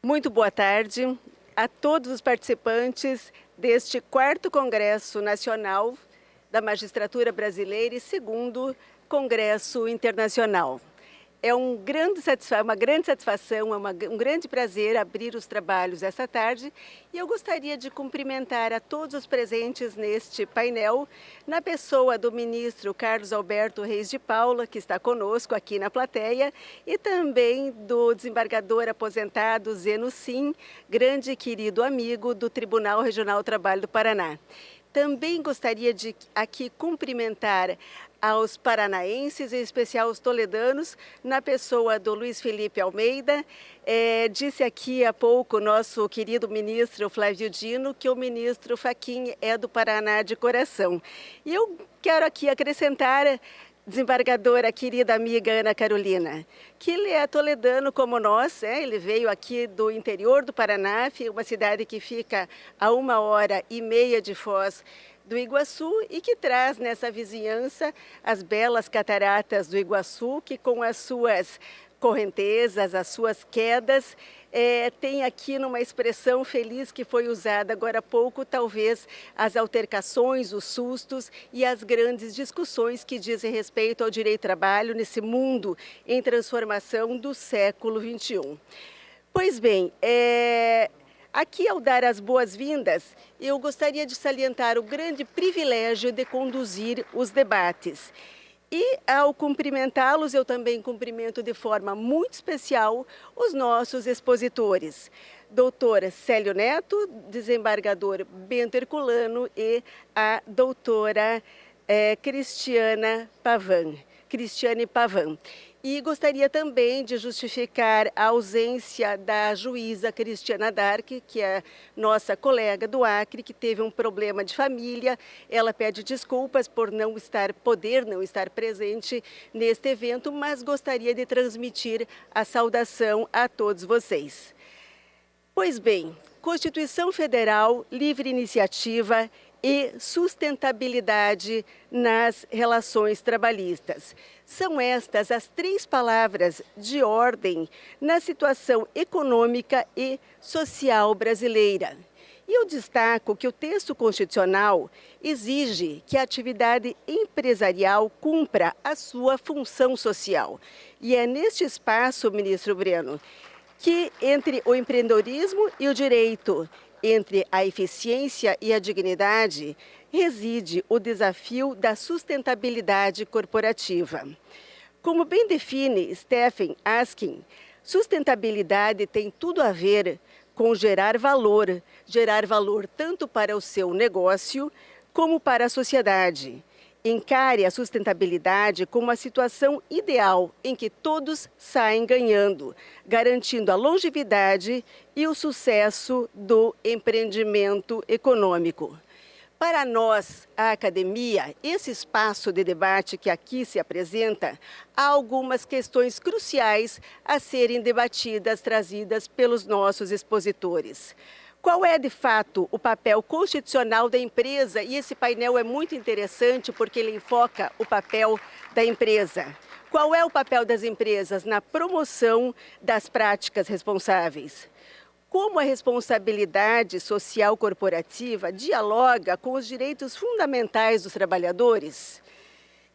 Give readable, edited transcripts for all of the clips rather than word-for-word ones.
Muito boa tarde a todos os participantes deste 4º Congresso Nacional da Magistratura Brasileira e 2º Congresso Internacional. É uma grande satisfação, um grande prazer abrir os trabalhos essa tarde e eu gostaria de cumprimentar a todos os presentes neste painel, na pessoa do ministro Carlos Alberto Reis de Paula, que está conosco aqui na plateia, e também do desembargador aposentado Zeno Sim, grande e querido amigo do Tribunal Regional do Trabalho do Paraná. Também gostaria de aqui cumprimentar aos paranaenses, em especial os toledanos, na pessoa do Luiz Felipe Almeida. Disse aqui há pouco o nosso querido ministro Flávio Dino que o ministro Fachin é do Paraná de coração. E eu quero aqui acrescentar, desembargadora, querida amiga Ana Carolina, que ele é toledano como nós, ele veio aqui do interior do Paraná, uma cidade que fica a 1h30 de Foz do Iguaçu e que traz nessa vizinhança as belas cataratas do Iguaçu, que com as suas correntezas, as suas quedas, tem aqui numa expressão feliz que foi usada agora há pouco, talvez as altercações, os sustos e as grandes discussões que dizem respeito ao direito do trabalho nesse mundo em transformação do século XXI. Pois bem, aqui, ao dar as boas-vindas, eu gostaria de salientar o grande privilégio de conduzir os debates. E, ao cumprimentá-los, eu também cumprimento de forma muito especial os nossos expositores. Doutora Célio Neto, desembargador Bento Herculano e a doutora Cristiane Pavan. E gostaria também de justificar a ausência da juíza Cristiana Dark, que é nossa colega do Acre, que teve um problema de família. Ela pede desculpas por poder não estar presente neste evento, mas gostaria de transmitir a saudação a todos vocês. Pois bem, Constituição Federal, livre iniciativa e sustentabilidade nas relações trabalhistas. São estas as 3 palavras de ordem na situação econômica e social brasileira. E eu destaco que o texto constitucional exige que a atividade empresarial cumpra a sua função social. E é neste espaço, ministro Breno, que entre o empreendedorismo e o direito, entre a eficiência e a dignidade, reside o desafio da sustentabilidade corporativa. Como bem define Stephen Askin, sustentabilidade tem tudo a ver com gerar valor tanto para o seu negócio como para a sociedade. Encare a sustentabilidade como a situação ideal em que todos saem ganhando, garantindo a longevidade e o sucesso do empreendimento econômico. Para nós, a academia, esse espaço de debate que aqui se apresenta, há algumas questões cruciais a serem debatidas, trazidas pelos nossos expositores. Qual é, de fato, o papel constitucional da empresa? E esse painel é muito interessante porque ele enfoca o papel da empresa. Qual é o papel das empresas na promoção das práticas responsáveis? Como a responsabilidade social corporativa dialoga com os direitos fundamentais dos trabalhadores?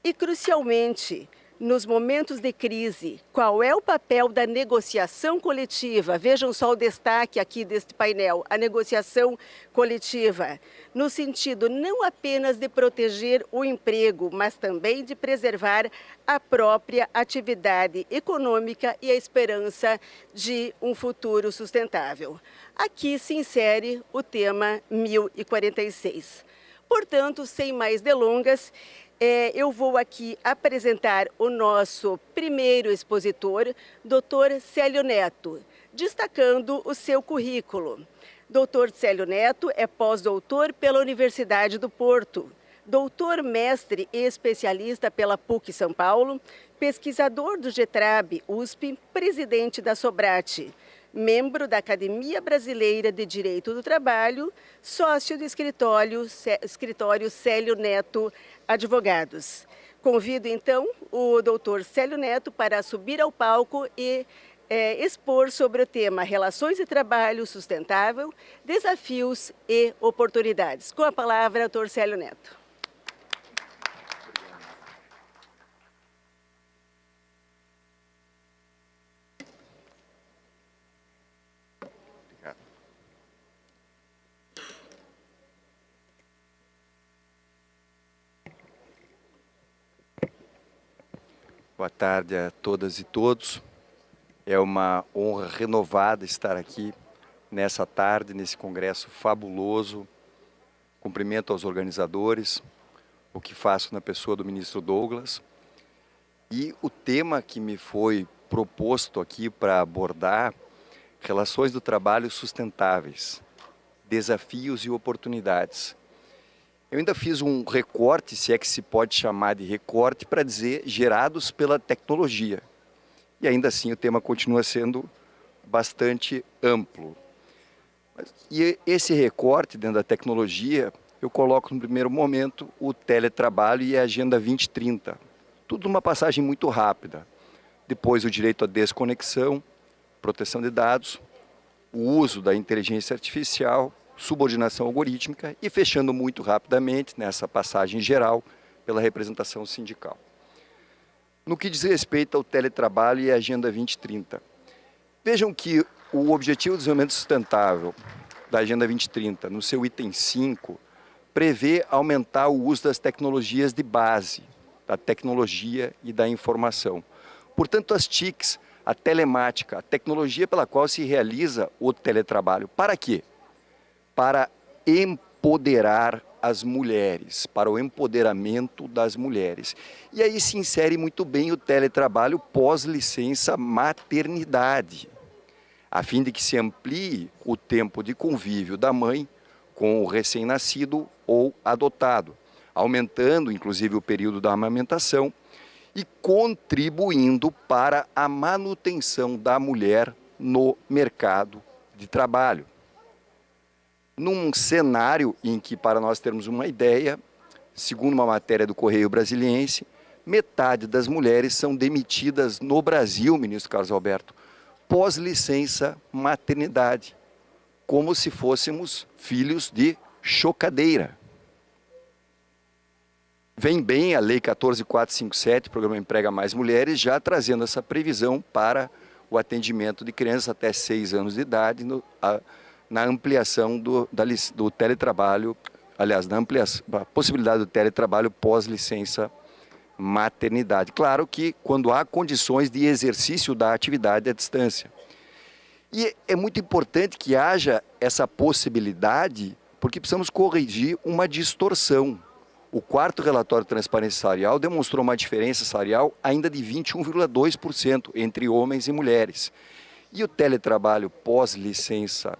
E, crucialmente, nos momentos de crise, qual é o papel da negociação coletiva? Vejam só o destaque aqui deste painel, a negociação coletiva, no sentido não apenas de proteger o emprego, mas também de preservar a própria atividade econômica e a esperança de um futuro sustentável. Aqui se insere o tema 1046. Portanto, sem mais delongas, eu vou aqui apresentar o nosso primeiro expositor, Dr. Célio Neto, destacando o seu currículo. Dr. Célio Neto é pós-doutor pela Universidade do Porto, doutor, mestre e especialista pela PUC São Paulo, pesquisador do GETRAB USP, presidente da Sobrate, membro da Academia Brasileira de Direito do Trabalho, sócio do escritório Célio Neto Advogados. Convido, então, o doutor Célio Neto para subir ao palco e expor sobre o tema Relações e Trabalho Sustentável, Desafios e Oportunidades. Com a palavra, doutor Célio Neto. Boa tarde a todas e todos. É uma honra renovada estar aqui nessa tarde, nesse congresso fabuloso. Cumprimento aos organizadores, o que faço na pessoa do ministro Douglas. E o tema que me foi proposto aqui para abordar, relações do trabalho sustentáveis, desafios e oportunidades. Eu ainda fiz um recorte, se é que se pode chamar de recorte, para dizer gerados pela tecnologia. E ainda assim o tema continua sendo bastante amplo. E esse recorte dentro da tecnologia, eu coloco no primeiro momento o teletrabalho e a Agenda 2030. Tudo numa passagem muito rápida. Depois o direito à desconexão, proteção de dados, o uso da inteligência artificial, subordinação algorítmica e fechando muito rapidamente nessa passagem geral pela representação sindical. No que diz respeito ao teletrabalho e à Agenda 2030, vejam que o Objetivo de Desenvolvimento Sustentável da Agenda 2030, no seu item 5, prevê aumentar o uso das tecnologias de base, da tecnologia e da informação. Portanto, as TICs, a telemática, a tecnologia pela qual se realiza o teletrabalho. Para quê? Para empoderar as mulheres, para o empoderamento das mulheres. E aí se insere muito bem o teletrabalho pós-licença maternidade, a fim de que se amplie o tempo de convívio da mãe com o recém-nascido ou adotado, aumentando inclusive o período da amamentação e contribuindo para a manutenção da mulher no mercado de trabalho. Num cenário em que, para nós termos uma ideia, segundo uma matéria do Correio Brasiliense, metade das mulheres são demitidas no Brasil, ministro Carlos Alberto, pós-licença maternidade, como se fôssemos filhos de chocadeira. Vem bem a Lei 14.457, Programa Emprega Mais Mulheres, já trazendo essa previsão para o atendimento de crianças até 6 anos de idade, na ampliação do teletrabalho, aliás, a possibilidade do teletrabalho pós-licença maternidade. Claro que quando há condições de exercício da atividade à distância. E é muito importante que haja essa possibilidade, porque precisamos corrigir uma distorção. O 4º relatório de transparência salarial demonstrou uma diferença salarial ainda de 21,2% entre homens e mulheres. E o teletrabalho pós-licença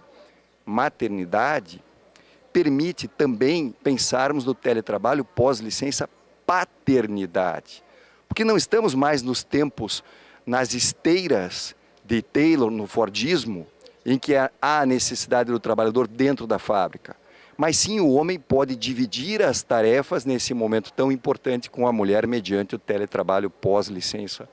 maternidade permite também pensarmos no teletrabalho pós-licença paternidade. Porque não estamos mais nos tempos, nas esteiras de Taylor, no Fordismo, em que há a necessidade do trabalhador dentro da fábrica. Mas sim, o homem pode dividir as tarefas nesse momento tão importante com a mulher mediante o teletrabalho pós-licença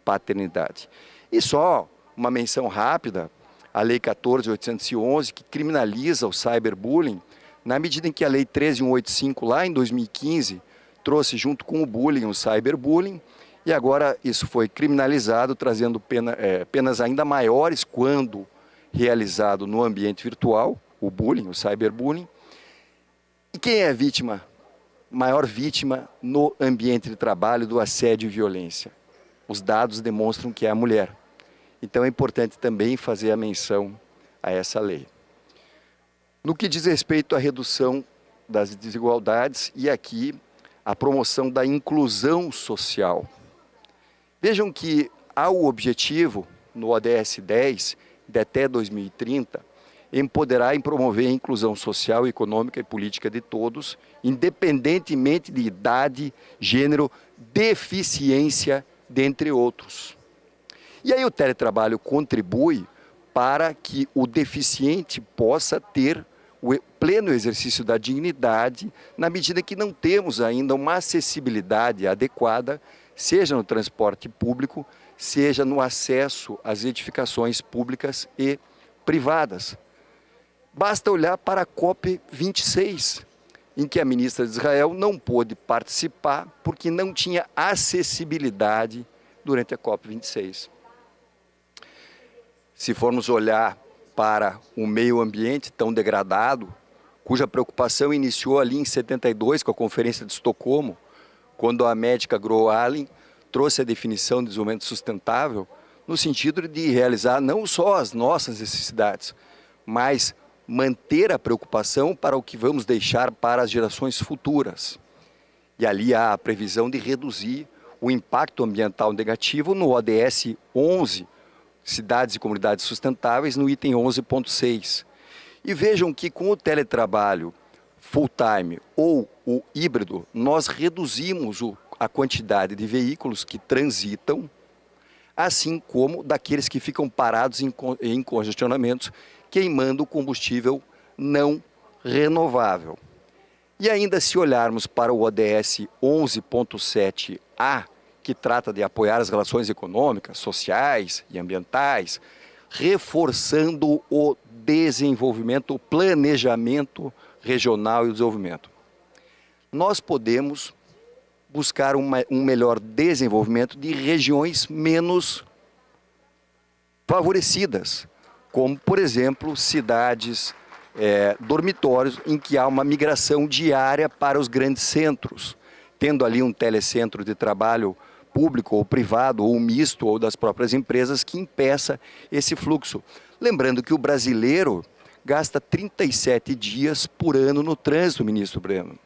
paternidade. E só uma menção rápida, a Lei 14.811, que criminaliza o cyberbullying, na medida em que a Lei 13.185, lá em 2015, trouxe junto com o bullying o cyberbullying, e agora isso foi criminalizado, trazendo penas ainda maiores quando realizado no ambiente virtual, o bullying, o cyberbullying. E quem é a vítima? Maior vítima no ambiente de trabalho do assédio e violência? Os dados demonstram que é a mulher. Então é importante também fazer a menção a essa lei. No que diz respeito à redução das desigualdades e aqui a promoção da inclusão social. Vejam que há o objetivo no ODS 10 de até 2030 empoderar e promover a inclusão social, econômica e política de todos, independentemente de idade, gênero, deficiência, dentre outros. E aí o teletrabalho contribui para que o deficiente possa ter o pleno exercício da dignidade, na medida que não temos ainda uma acessibilidade adequada, seja no transporte público, seja no acesso às edificações públicas e privadas. Basta olhar para a COP26, em que a ministra de Israel não pôde participar porque não tinha acessibilidade durante a COP26. Se formos olhar para o meio ambiente tão degradado, cuja preocupação iniciou ali em 72 com a Conferência de Estocolmo, quando a médica Gro Harlem trouxe a definição de desenvolvimento sustentável no sentido de realizar não só as nossas necessidades, mas manter a preocupação para o que vamos deixar para as gerações futuras. E ali há a previsão de reduzir o impacto ambiental negativo no ODS 11, Cidades e Comunidades Sustentáveis, no item 11.6. E vejam que com o teletrabalho full-time ou o híbrido, nós reduzimos a quantidade de veículos que transitam, assim como daqueles que ficam parados em congestionamentos, queimando combustível não renovável. E ainda se olharmos para o ODS 11.7A, que trata de apoiar as relações econômicas, sociais e ambientais, reforçando o desenvolvimento, o planejamento regional e o desenvolvimento. Nós podemos buscar um melhor desenvolvimento de regiões menos favorecidas, como, por exemplo, cidades, dormitórios, em que há uma migração diária para os grandes centros, tendo ali um telecentro de trabalho público ou privado, ou misto, ou das próprias empresas, que impeça esse fluxo. Lembrando que o brasileiro gasta 37 dias por ano no trânsito, ministro Breno,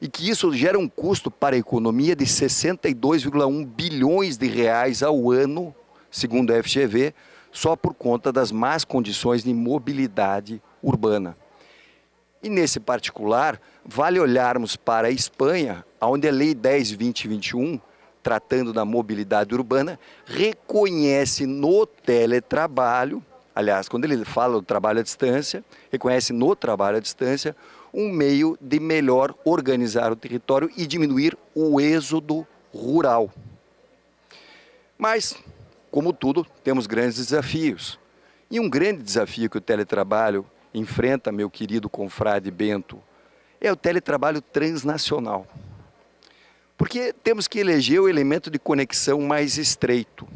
e que isso gera um custo para a economia de 62,1 bilhões de reais ao ano, segundo a FGV, só por conta das más condições de mobilidade urbana. E nesse particular, vale olharmos para a Espanha, onde a Lei 10.2021, tratando da mobilidade urbana, reconhece no teletrabalho, aliás, quando ele fala do trabalho à distância, reconhece no trabalho à distância um meio de melhor organizar o território e diminuir o êxodo rural. Mas, como tudo, temos grandes desafios. E um grande desafio que o teletrabalho enfrenta, meu querido confrade Bento, é o teletrabalho transnacional. Porque temos que eleger o elemento de conexão mais estreito.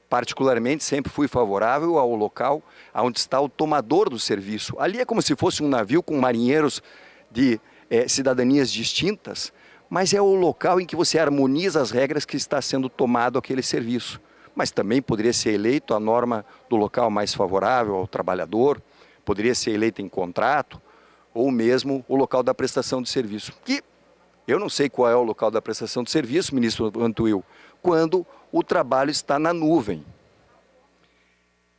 Particularmente, sempre fui favorável ao local onde está o tomador do serviço. Ali é como se fosse um navio com marinheiros de cidadanias distintas, mas é o local em que você harmoniza as regras que está sendo tomado aquele serviço. Mas também poderia ser eleito a norma do local mais favorável ao trabalhador, poderia ser eleito em contrato, ou mesmo o local da prestação de serviço. Que eu não sei qual é o local da prestação de serviço, ministro Vantuil, quando o trabalho está na nuvem.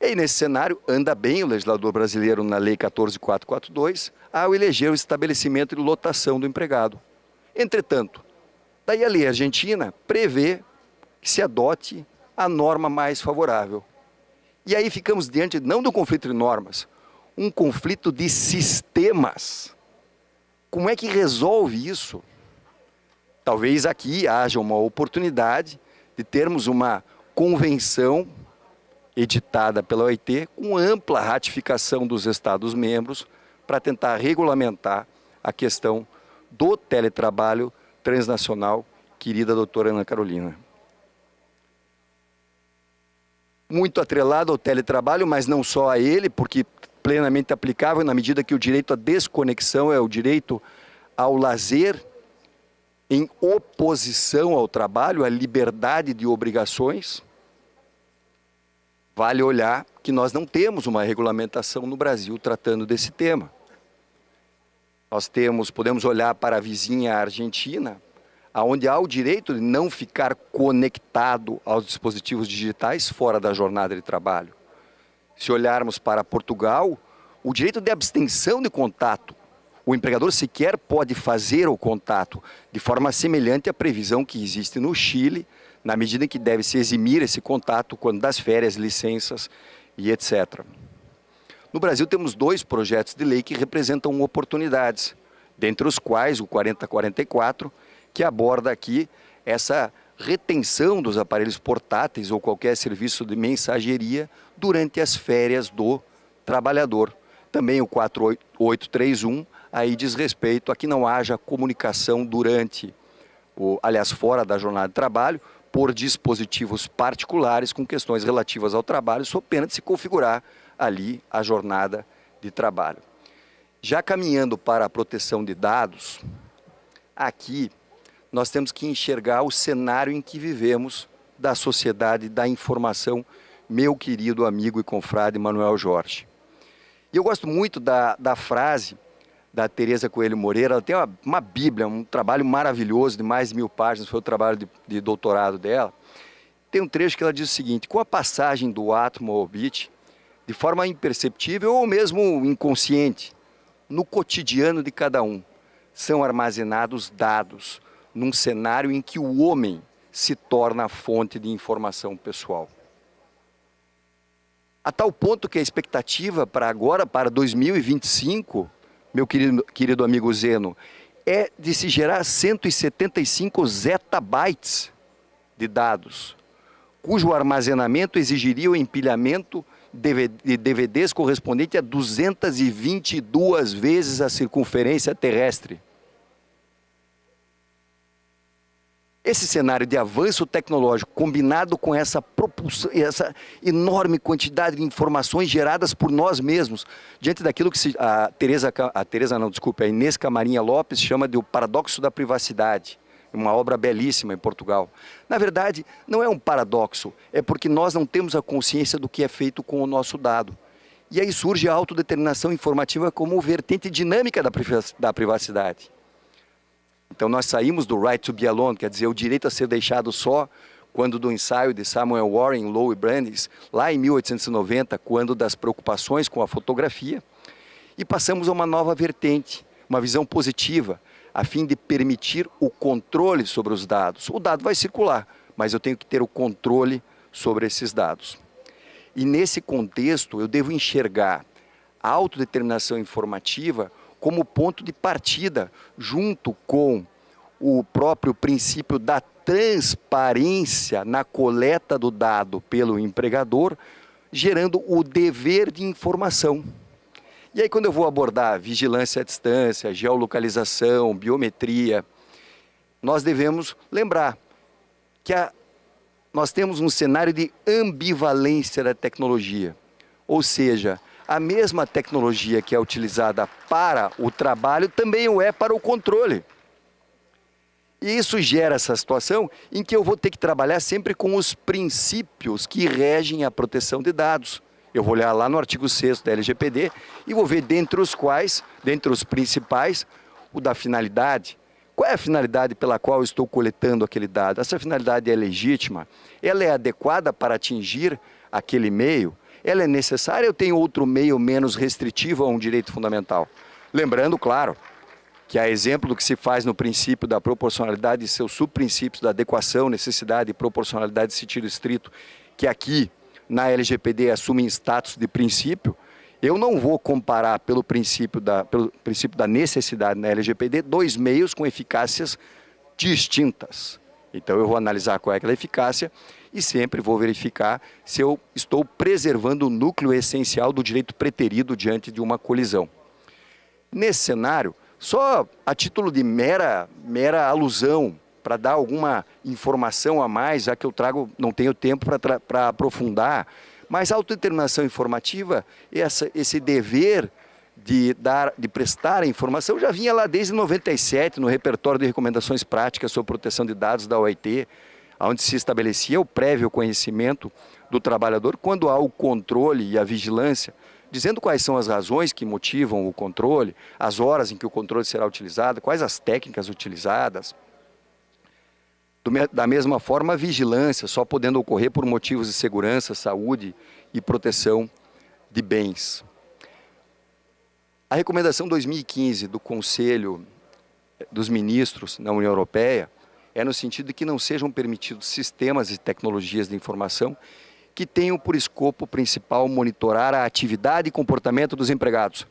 E aí, nesse cenário, anda bem o legislador brasileiro na Lei 14.442 ao eleger o estabelecimento de lotação do empregado. Entretanto, daí a lei argentina prevê que se adote a norma mais favorável. E aí ficamos diante, não do conflito de normas, um conflito de sistemas. Como é que resolve isso? Talvez aqui haja uma oportunidade de termos uma convenção editada pela OIT com ampla ratificação dos Estados-membros para tentar regulamentar a questão do teletrabalho transnacional, querida doutora Ana Carolina. Muito atrelado ao teletrabalho, mas não só a ele, porque plenamente aplicável na medida que o direito à desconexão é o direito ao lazer, em oposição ao trabalho, à liberdade de obrigações. Vale olhar que nós não temos uma regulamentação no Brasil tratando desse tema. Podemos olhar para a vizinha Argentina, onde há o direito de não ficar conectado aos dispositivos digitais fora da jornada de trabalho. Se olharmos para Portugal, o direito de abstenção de contato. O empregador sequer pode fazer o contato, de forma semelhante à previsão que existe no Chile, na medida em que deve se eximir esse contato quando das férias, licenças e etc. No Brasil temos 2 projetos de lei que representam oportunidades, dentre os quais o 4044, que aborda aqui essa retenção dos aparelhos portáteis ou qualquer serviço de mensageria durante as férias do trabalhador. Também o 4831 aí diz respeito a que não haja comunicação durante, aliás, fora da jornada de trabalho, por dispositivos particulares com questões relativas ao trabalho, sob pena de se configurar ali a jornada de trabalho. Já caminhando para a proteção de dados, aqui nós temos que enxergar o cenário em que vivemos da sociedade da informação, meu querido amigo e confrade Manuel Jorge. E eu gosto muito da frase da Tereza Coelho Moreira. Ela tem uma bíblia, um trabalho maravilhoso de mais de 1000 páginas, foi o trabalho de doutorado dela. Tem um trecho que ela diz o seguinte: com a passagem do átomo ao bit, de forma imperceptível ou mesmo inconsciente, no cotidiano de cada um, são armazenados dados num cenário em que o homem se torna a fonte de informação pessoal. A tal ponto que a expectativa para agora, para 2025, meu querido amigo Zeno, é de se gerar 175 zettabytes de dados, cujo armazenamento exigiria o empilhamento de DVDs correspondente a 222 vezes a circunferência terrestre. Esse cenário de avanço tecnológico, combinado com essa propulsão, essa enorme quantidade de informações geradas por nós mesmos, diante daquilo que a Inês Camarinha Lopes chama de o paradoxo da privacidade, uma obra belíssima em Portugal. Na verdade, não é um paradoxo, é porque nós não temos a consciência do que é feito com o nosso dado. E aí surge a autodeterminação informativa como vertente dinâmica da privacidade. Então nós saímos do right to be alone, quer dizer, o direito a ser deixado só, quando do ensaio de Samuel Warren, Lowe e Brandeis, lá em 1890, quando das preocupações com a fotografia, e passamos a uma nova vertente, uma visão positiva, a fim de permitir o controle sobre os dados. O dado vai circular, mas eu tenho que ter o controle sobre esses dados. E nesse contexto eu devo enxergar a autodeterminação informativa como ponto de partida, junto com o próprio princípio da transparência na coleta do dado pelo empregador, gerando o dever de informação. E aí quando eu vou abordar vigilância à distância, geolocalização, biometria, nós devemos lembrar que nós temos um cenário de ambivalência da tecnologia, ou seja, a mesma tecnologia que é utilizada para o trabalho também o é para o controle. E isso gera essa situação em que eu vou ter que trabalhar sempre com os princípios que regem a proteção de dados. Eu vou olhar lá no artigo 6º da LGPD e vou ver dentre os principais, o da finalidade. Qual é a finalidade pela qual eu estou coletando aquele dado? Essa finalidade é legítima? Ela é adequada para atingir aquele meio? Ela é necessária ou tem outro meio menos restritivo a um direito fundamental? Lembrando, claro, que a exemplo do que se faz no princípio da proporcionalidade e seus subprincípios da adequação, necessidade e proporcionalidade de sentido estrito, que aqui na LGPD assumem status de princípio, eu não vou comparar pelo princípio da necessidade na LGPD dois meios com eficácias distintas. Então eu vou analisar qual é aquela eficácia e sempre vou verificar se eu estou preservando o núcleo essencial do direito preterido diante de uma colisão. Nesse cenário, só a título de mera alusão, para dar alguma informação a mais, já que eu não tenho tempo para aprofundar, mas a autodeterminação informativa, esse dever de prestar a informação já vinha lá desde 97, no repertório de recomendações práticas sobre proteção de dados da OIT, onde se estabelecia o prévio conhecimento do trabalhador quando há o controle e a vigilância, dizendo quais são as razões que motivam o controle, as horas em que o controle será utilizado, quais as técnicas utilizadas. Da mesma forma, a vigilância só podendo ocorrer por motivos de segurança, saúde e proteção de bens. A recomendação 2015 do Conselho dos Ministros na União Europeia é no sentido de que não sejam permitidos sistemas e tecnologias de informação que tenham por escopo principal monitorar a atividade e comportamento dos empregados.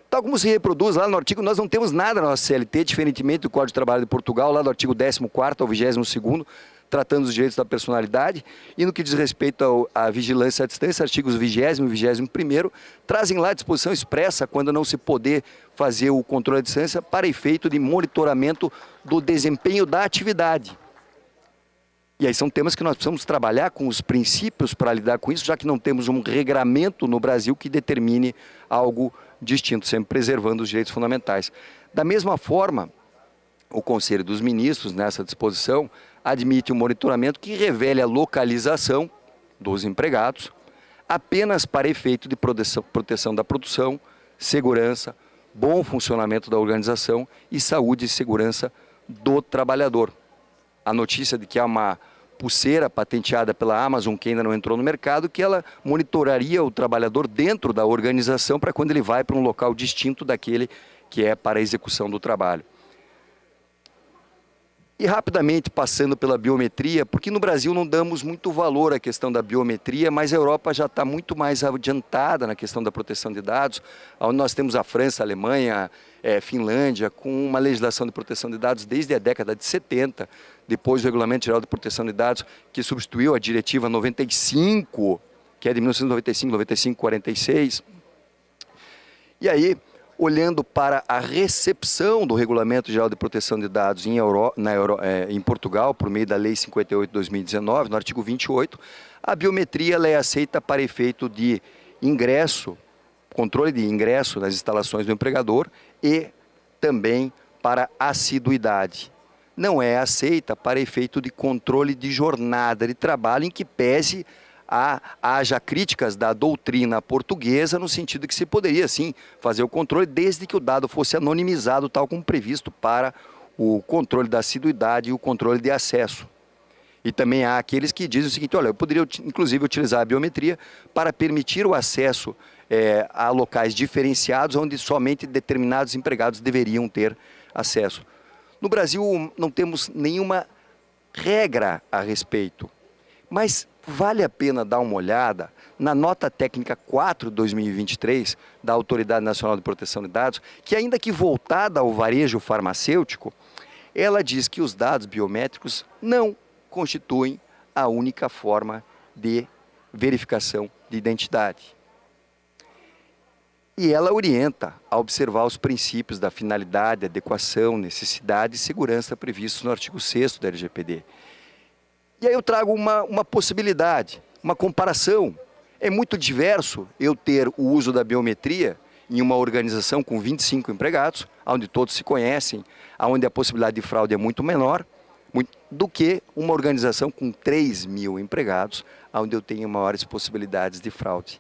Tal como se reproduz lá no artigo, nós não temos nada na nossa CLT, diferentemente do Código de Trabalho de Portugal, lá do artigo 14º ao 22º, tratando dos direitos da personalidade, e no que diz respeito à vigilância à distância, artigos 20º e 21º, trazem lá a disposição expressa quando não se poder fazer o controle à distância para efeito de monitoramento do desempenho da atividade. E aí são temas que nós precisamos trabalhar com os princípios para lidar com isso, já que não temos um regramento no Brasil que determine algo distinto, sempre preservando os direitos fundamentais. Da mesma forma, o Conselho dos Ministros, nessa disposição, admite um monitoramento que revele a localização dos empregados apenas para efeito de proteção da produção, segurança, bom funcionamento da organização e saúde e segurança do trabalhador. A notícia de que há uma pulseira patenteada pela Amazon, que ainda não entrou no mercado, que ela monitoraria o trabalhador dentro da organização para quando ele vai para um local distinto daquele que é para a execução do trabalho. E rapidamente, passando pela biometria, porque no Brasil não damos muito valor à questão da biometria, mas a Europa já está muito mais adiantada na questão da proteção de dados, onde nós temos a França, a Alemanha, Finlândia, com uma legislação de proteção de dados desde a década de 70, depois do Regulamento Geral de Proteção de Dados, que substituiu a Diretiva 95, que é de 1995, 95/46. E aí, olhando para a recepção do Regulamento Geral de Proteção de Dados em Portugal, por meio da Lei 58/2019, no artigo 28, a biometria ela é aceita para efeito de ingresso, controle de ingresso nas instalações do empregador e também para assiduidade. Não é aceita para efeito de controle de jornada de trabalho, em que pese haja críticas da doutrina portuguesa, no sentido que se poderia sim fazer o controle desde que o dado fosse anonimizado, tal como previsto para o controle da assiduidade e o controle de acesso. E também há aqueles que dizem o seguinte: olha, eu poderia inclusive utilizar a biometria para permitir o acesso a locais diferenciados, onde somente determinados empregados deveriam ter acesso. No Brasil não temos nenhuma regra a respeito, mas vale a pena dar uma olhada na nota técnica 4 de 2023 da Autoridade Nacional de Proteção de Dados, que ainda que voltada ao varejo farmacêutico, ela diz que os dados biométricos não constituem a única forma de verificação de identidade. E ela orienta a observar os princípios da finalidade, adequação, necessidade e segurança previstos no artigo 6º da LGPD. E aí eu trago uma possibilidade, uma comparação. É muito diverso eu ter o uso da biometria em uma organização com 25 empregados, onde todos se conhecem, onde a possibilidade de fraude é muito menor, do que uma organização com 3.000 empregados, onde eu tenho maiores possibilidades de fraude.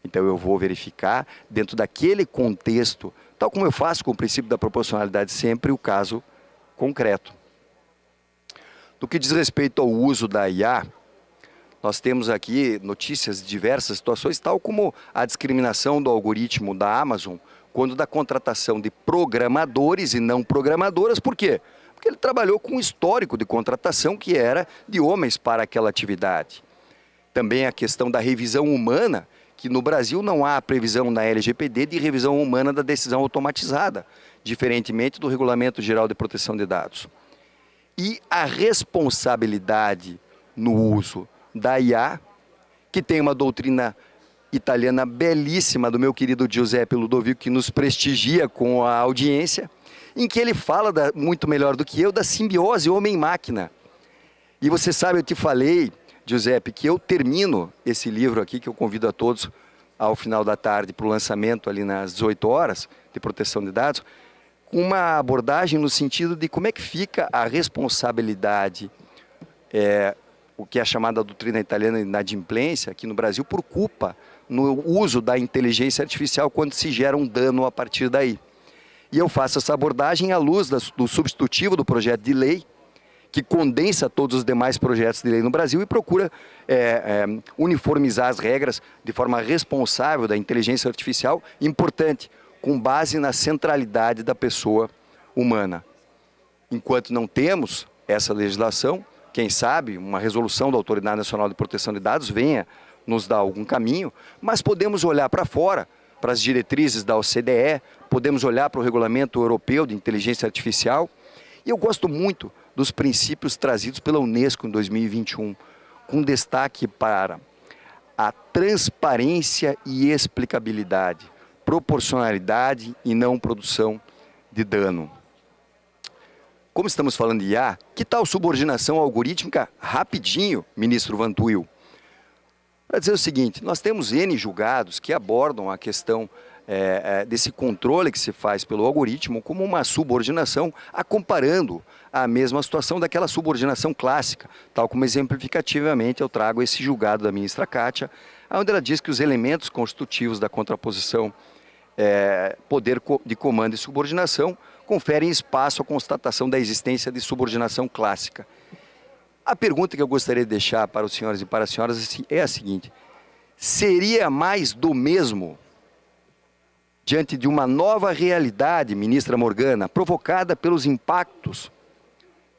Então eu vou verificar dentro daquele contexto, tal como eu faço com o princípio da proporcionalidade sempre, o caso concreto. No que diz respeito ao uso da IA, nós temos aqui notícias de diversas situações, tal como a discriminação do algoritmo da Amazon, quando da contratação de programadores e não programadoras. Por quê? Porque ele trabalhou com um histórico de contratação que era de homens para aquela atividade. Também a questão da revisão humana, que no Brasil não há a previsão na LGPD de revisão humana da decisão automatizada, diferentemente do Regulamento Geral de Proteção de Dados. E a responsabilidade no uso da IA, que tem uma doutrina italiana belíssima do meu querido Giuseppe Ludovico, que nos prestigia com a audiência, em que ele fala muito melhor do que eu da simbiose homem-máquina. E você sabe, eu te falei, Giuseppe, que eu termino esse livro aqui, que eu convido a todos ao final da tarde para o lançamento ali nas 18 horas de proteção de dados, com uma abordagem no sentido de como é que fica a responsabilidade, o que é a chamada doutrina italiana de inadimplência aqui no Brasil, por culpa no uso da inteligência artificial quando se gera um dano a partir daí. E eu faço essa abordagem à luz do substitutivo do projeto de lei, que condensa todos os demais projetos de lei no Brasil e procura uniformizar as regras de forma responsável da inteligência artificial, importante, com base na centralidade da pessoa humana. Enquanto não temos essa legislação, quem sabe uma resolução da Autoridade Nacional de Proteção de Dados venha nos dar algum caminho, mas podemos olhar para fora, para as diretrizes da OCDE, podemos olhar para o Regulamento Europeu de Inteligência Artificial. E eu gosto muito dos princípios trazidos pela Unesco em 2021, com destaque para a transparência e explicabilidade, proporcionalidade e não produção de dano. Como estamos falando de IA, que tal subordinação algorítmica rapidinho, ministro Van Tuyl? Para dizer o seguinte, nós temos N julgados que abordam a questão desse controle que se faz pelo algoritmo como uma subordinação, comparando a mesma situação daquela subordinação clássica, tal como exemplificativamente eu trago esse julgado da ministra Kátia, onde ela diz que os elementos constitutivos da contraposição poder de comando e subordinação conferem espaço à constatação da existência de subordinação clássica. A pergunta que eu gostaria de deixar para os senhores e para as senhoras é a seguinte: seria mais do mesmo diante de uma nova realidade, ministra Morgana, provocada pelos impactos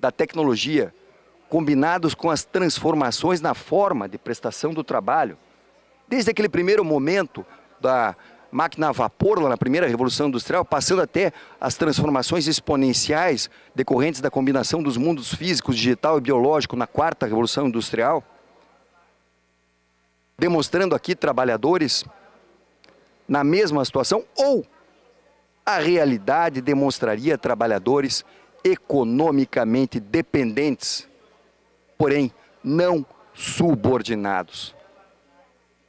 da tecnologia, combinados com as transformações na forma de prestação do trabalho, desde aquele primeiro momento da máquina a vapor, lá na primeira Revolução Industrial, passando até as transformações exponenciais decorrentes da combinação dos mundos físicos, digital e biológico na quarta Revolução Industrial, demonstrando aqui trabalhadores na mesma situação, ou a realidade demonstraria trabalhadores economicamente dependentes, porém não subordinados.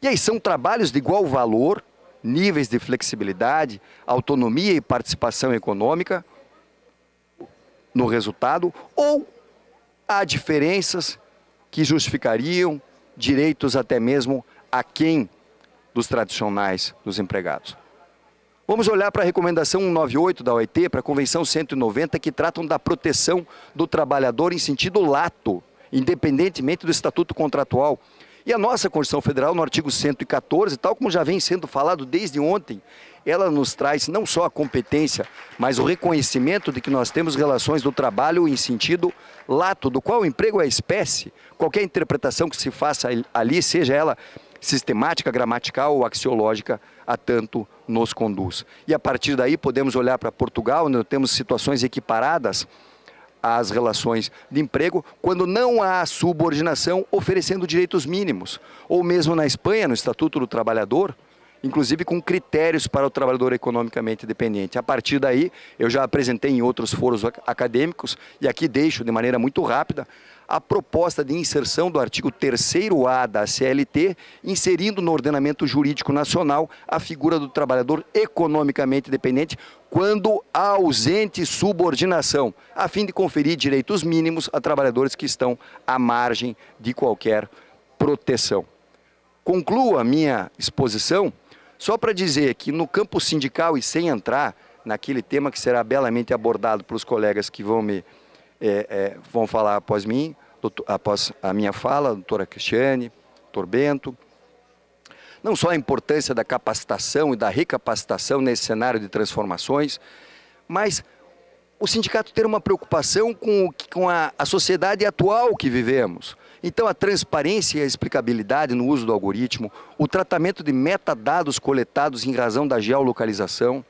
E aí são trabalhos de igual valor, níveis de flexibilidade, autonomia e participação econômica no resultado, ou há diferenças que justificariam direitos até mesmo aquém dos tradicionais dos empregados. Vamos olhar para a recomendação 198 da OIT, para a Convenção 190, que tratam da proteção do trabalhador em sentido lato, independentemente do estatuto contratual. E a nossa Constituição Federal, no artigo 114, tal como já vem sendo falado desde ontem, ela nos traz não só a competência, mas o reconhecimento de que nós temos relações do trabalho em sentido lato, do qual o emprego é espécie. Qualquer interpretação que se faça ali, seja ela sistemática, gramatical ou axiológica, a tanto nos conduz. E a partir daí podemos olhar para Portugal, onde temos situações equiparadas às relações de emprego, quando não há subordinação oferecendo direitos mínimos. Ou mesmo na Espanha, no Estatuto do Trabalhador, inclusive com critérios para o trabalhador economicamente dependente. A partir daí, eu já apresentei em outros foros acadêmicos, e aqui deixo de maneira muito rápida, a proposta de inserção do artigo 3º-A da CLT, inserindo no ordenamento jurídico nacional a figura do trabalhador economicamente dependente, quando há ausente subordinação, a fim de conferir direitos mínimos a trabalhadores que estão à margem de qualquer proteção. Concluo a minha exposição só para dizer que no campo sindical, e sem entrar naquele tema que será belamente abordado pelos colegas que vão falar após mim, após a minha fala, a doutora Cristiane, doutor Bento, não só a importância da capacitação e da recapacitação nesse cenário de transformações, mas o sindicato ter uma preocupação com a sociedade atual que vivemos. Então, a transparência e a explicabilidade no uso do algoritmo, o tratamento de metadados coletados em razão da geolocalização,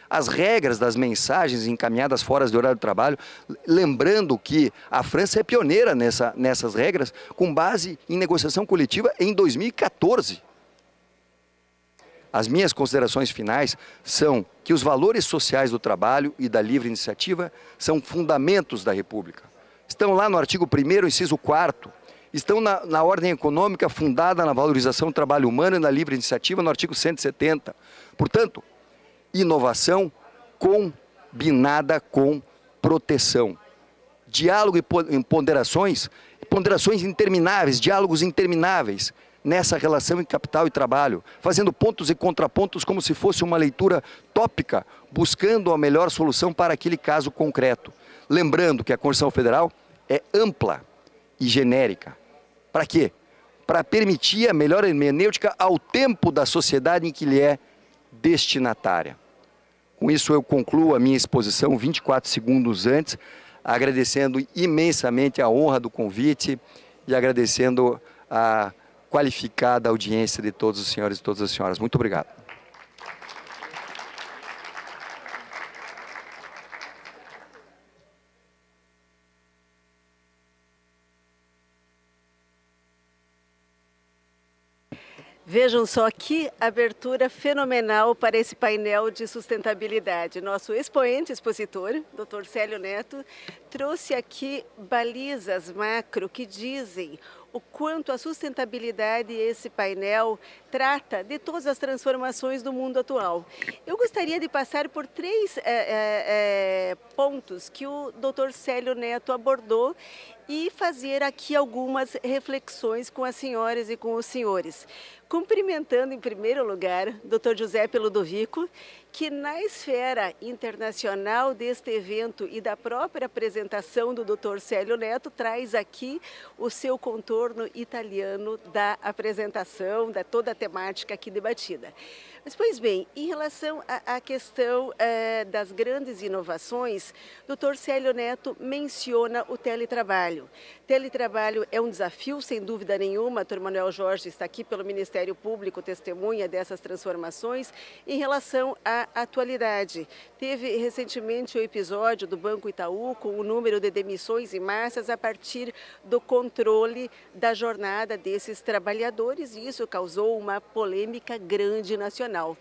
as regras das mensagens encaminhadas fora do horário de trabalho, lembrando que a França é pioneira nessas regras, com base em negociação coletiva em 2014. As minhas considerações finais são que os valores sociais do trabalho e da livre iniciativa são fundamentos da República. Estão lá no artigo 1º, inciso 4º, estão na ordem econômica fundada na valorização do trabalho humano e na livre iniciativa no artigo 170. Portanto, inovação combinada com proteção. Diálogo e ponderações intermináveis, diálogos intermináveis nessa relação em capital e trabalho, fazendo pontos e contrapontos como se fosse uma leitura tópica, buscando a melhor solução para aquele caso concreto. Lembrando que a Constituição Federal é ampla e genérica. Para quê? Para permitir a melhor hermenêutica ao tempo da sociedade em que lhe é destinatária. Com isso eu concluo a minha exposição 24 segundos antes, agradecendo imensamente a honra do convite e agradecendo a qualificada audiência de todos os senhores e todas as senhoras. Muito obrigado. Vejam só que abertura fenomenal para esse painel de sustentabilidade. Nosso expoente expositor, Dr. Célio Neto, trouxe aqui balizas macro que dizem o quanto a sustentabilidade, esse painel, trata de todas as transformações do mundo atual. Eu gostaria de passar por três pontos que o Dr. Célio Neto abordou e fazer aqui algumas reflexões com as senhoras e com os senhores. Cumprimentando, em primeiro lugar, Dr. Giuseppe Ludovico, que na esfera internacional deste evento e da própria apresentação do Dr. Célio Neto, traz aqui o seu contorno italiano da apresentação, da toda a temática aqui debatida. Mas, pois bem, em relação à questão das grandes inovações, Dr. Célio Neto menciona o teletrabalho. Teletrabalho é um desafio, sem dúvida nenhuma. Dr. Manuel Jorge está aqui pelo Ministério Público, testemunha dessas transformações em relação à atualidade. Teve recentemente o episódio do Banco Itaú com o número de demissões em massas a partir do controle da jornada desses trabalhadores, e isso causou uma polêmica grande nacional.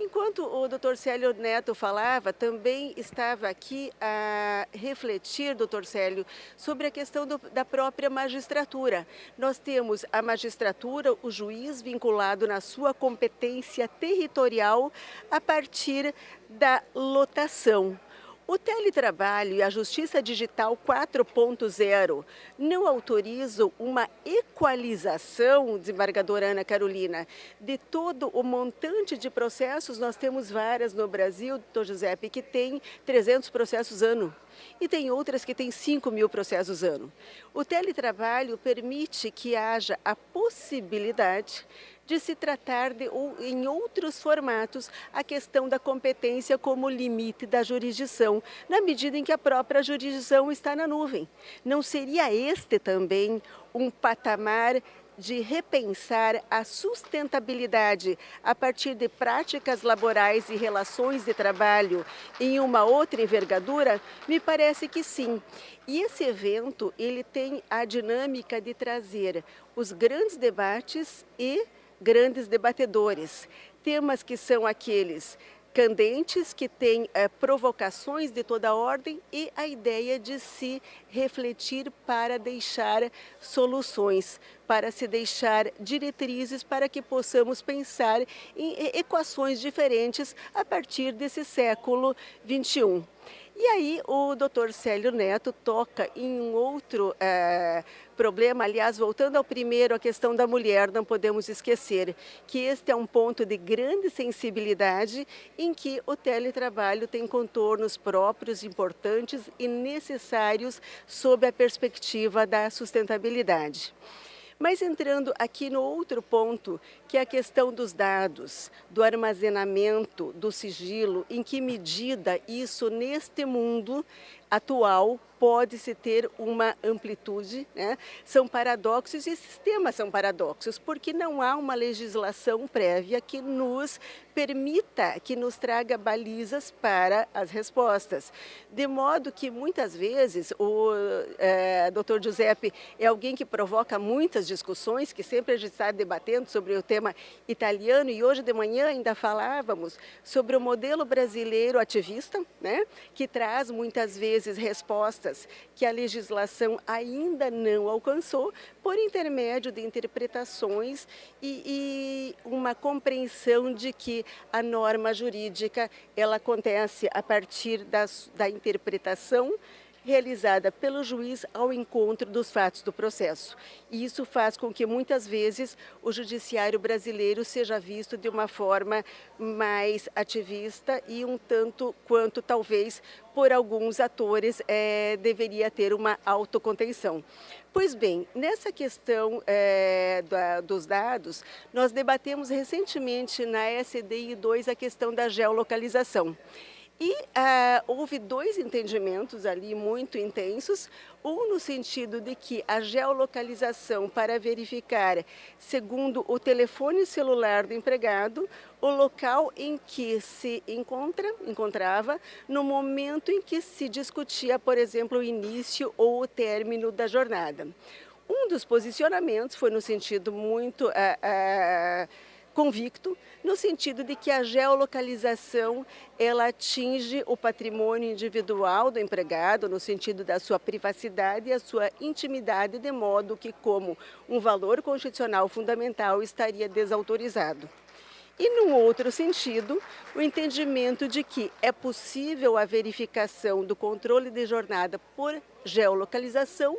Enquanto o Dr. Célio Neto falava, também estava aqui a refletir, Dr. Célio, sobre a questão da própria magistratura. Nós temos a magistratura, o juiz vinculado na sua competência territorial a partir da lotação. O teletrabalho e a Justiça Digital 4.0 não autorizam uma equalização, desembargadora Ana Carolina, de todo o montante de processos. Nós temos várias no Brasil, doutor Giuseppe, que tem 300 processos ano. E tem outras que têm 5.000 processos ano. O teletrabalho permite que haja a possibilidade de se tratar em outros formatos a questão da competência como limite da jurisdição, na medida em que a própria jurisdição está na nuvem. Não seria este também um patamar de repensar a sustentabilidade a partir de práticas laborais e relações de trabalho em uma outra envergadura? Me parece que sim. E esse evento, ele tem a dinâmica de trazer os grandes debates e grandes debatedores, temas que são aqueles candentes, que têm provocações de toda ordem e a ideia de se refletir para deixar soluções, para se deixar diretrizes para que possamos pensar em equações diferentes a partir desse século XXI. E aí o Dr. Célio Neto toca em um outro problema, aliás, voltando ao primeiro, a questão da mulher, não podemos esquecer que este é um ponto de grande sensibilidade em que o teletrabalho tem contornos próprios, importantes e necessários sob a perspectiva da sustentabilidade. Mas entrando aqui no outro ponto, que é a questão dos dados, do armazenamento, do sigilo, em que medida isso neste mundo atual pode-se ter uma amplitude, né? São paradoxos e esses temas são paradoxos, porque não há uma legislação prévia que nos permita, que nos traga balizas para as respostas. De modo que muitas vezes o Dr. Giuseppe é alguém que provoca muitas discussões, que sempre a gente está debatendo sobre o tema italiano, e hoje de manhã ainda falávamos sobre o modelo brasileiro ativista, né? Que traz muitas vezes respostas que a legislação ainda não alcançou por intermédio de interpretações e uma compreensão de que a norma jurídica ela acontece a partir da interpretação realizada pelo juiz ao encontro dos fatos do processo. E isso faz com que muitas vezes o judiciário brasileiro seja visto de uma forma mais ativista e um tanto quanto talvez por alguns atores deveria ter uma autocontenção. Pois bem, nessa questão dos dados, nós debatemos recentemente na SDI 2 a questão da geolocalização. E houve dois entendimentos ali muito intensos, um no sentido de que a geolocalização para verificar, segundo o telefone celular do empregado, o local em que se encontrava no momento em que se discutia, por exemplo, o início ou o término da jornada. Um dos posicionamentos foi no sentido muito convicto, no sentido de que a geolocalização ela atinge o patrimônio individual do empregado, no sentido da sua privacidade e a sua intimidade, de modo que, como um valor constitucional fundamental, estaria desautorizado. E, num outro sentido, o entendimento de que é possível a verificação do controle de jornada por geolocalização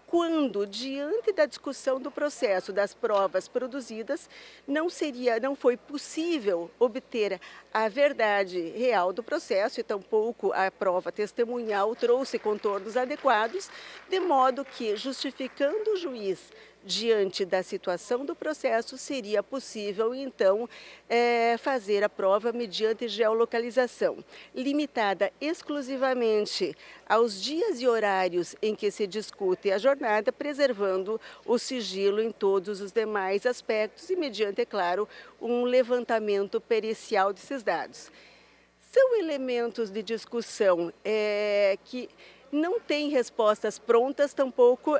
quando, diante da discussão do processo das provas produzidas, não foi possível obter a verdade real do processo e tampouco a prova testemunhal trouxe contornos adequados, de modo que, justificando o juiz diante da situação do processo, seria possível, então, fazer a prova mediante geolocalização, limitada exclusivamente aos dias e horários em que se discute a jornada, preservando o sigilo em todos os demais aspectos e mediante, é claro, um levantamento pericial desses dados. São elementos de discussão que não têm respostas prontas, tampouco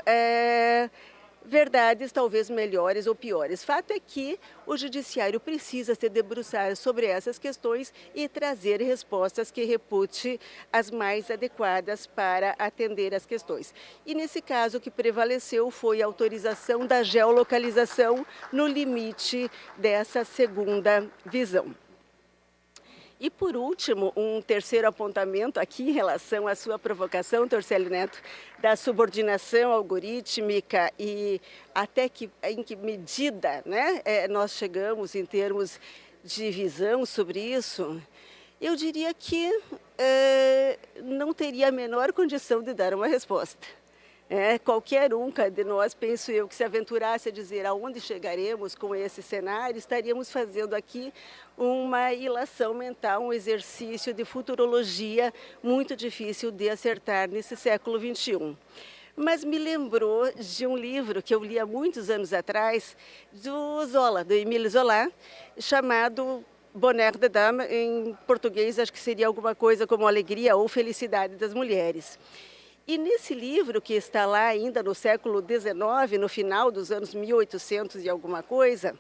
verdades talvez melhores ou piores. Fato é que o judiciário precisa se debruçar sobre essas questões e trazer respostas que repute as mais adequadas para atender as questões. E nesse caso o que prevaleceu foi a autorização da geolocalização no limite dessa segunda visão. E, por último, um terceiro apontamento aqui em relação à sua provocação, Torcélio Neto, da subordinação algorítmica e até em que medida, né, nós chegamos em termos de visão sobre isso, eu diria que não teria a menor condição de dar uma resposta. Qualquer um de nós, penso eu, que se aventurasse a dizer aonde chegaremos com esse cenário, estaríamos fazendo aqui uma ilação mental, um exercício de futurologia muito difícil de acertar nesse século XXI. Mas me lembrou de um livro que eu li há muitos anos atrás, do Zola, do Émile Zola, chamado Bonheur des Dames, em português acho que seria alguma coisa como Alegria ou Felicidade das Mulheres. E nesse livro, que está lá ainda no século XIX, no final dos anos 1800 e alguma coisa,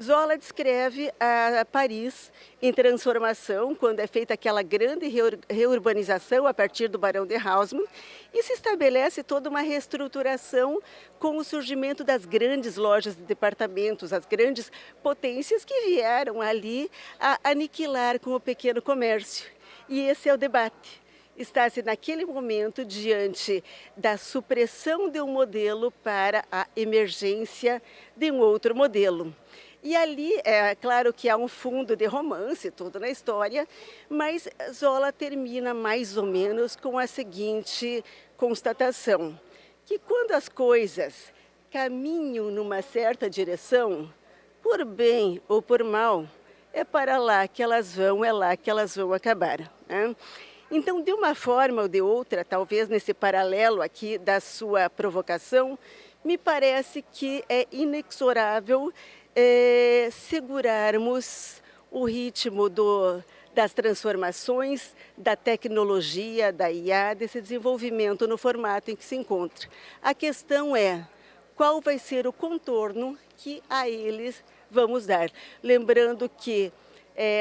Zola descreve a Paris em transformação, quando é feita aquela grande reurbanização a partir do Barão de Haussmann, e se estabelece toda uma reestruturação com o surgimento das grandes lojas de departamentos, as grandes potências que vieram ali a aniquilar com o pequeno comércio. E esse é o debate. Está-se naquele momento diante da supressão de um modelo para a emergência de um outro modelo. E ali, é claro que há um fundo de romance, tudo na história, mas Zola termina mais ou menos com a seguinte constatação, que quando as coisas caminham numa certa direção, por bem ou por mal, é para lá que elas vão, é lá que elas vão acabar, né? Então, de uma forma ou de outra, talvez nesse paralelo aqui da sua provocação, me parece que é inexorável segurarmos o ritmo das transformações, da tecnologia, da IA, desse desenvolvimento no formato em que se encontra. A questão é qual vai ser o contorno que a eles vamos dar. Lembrando que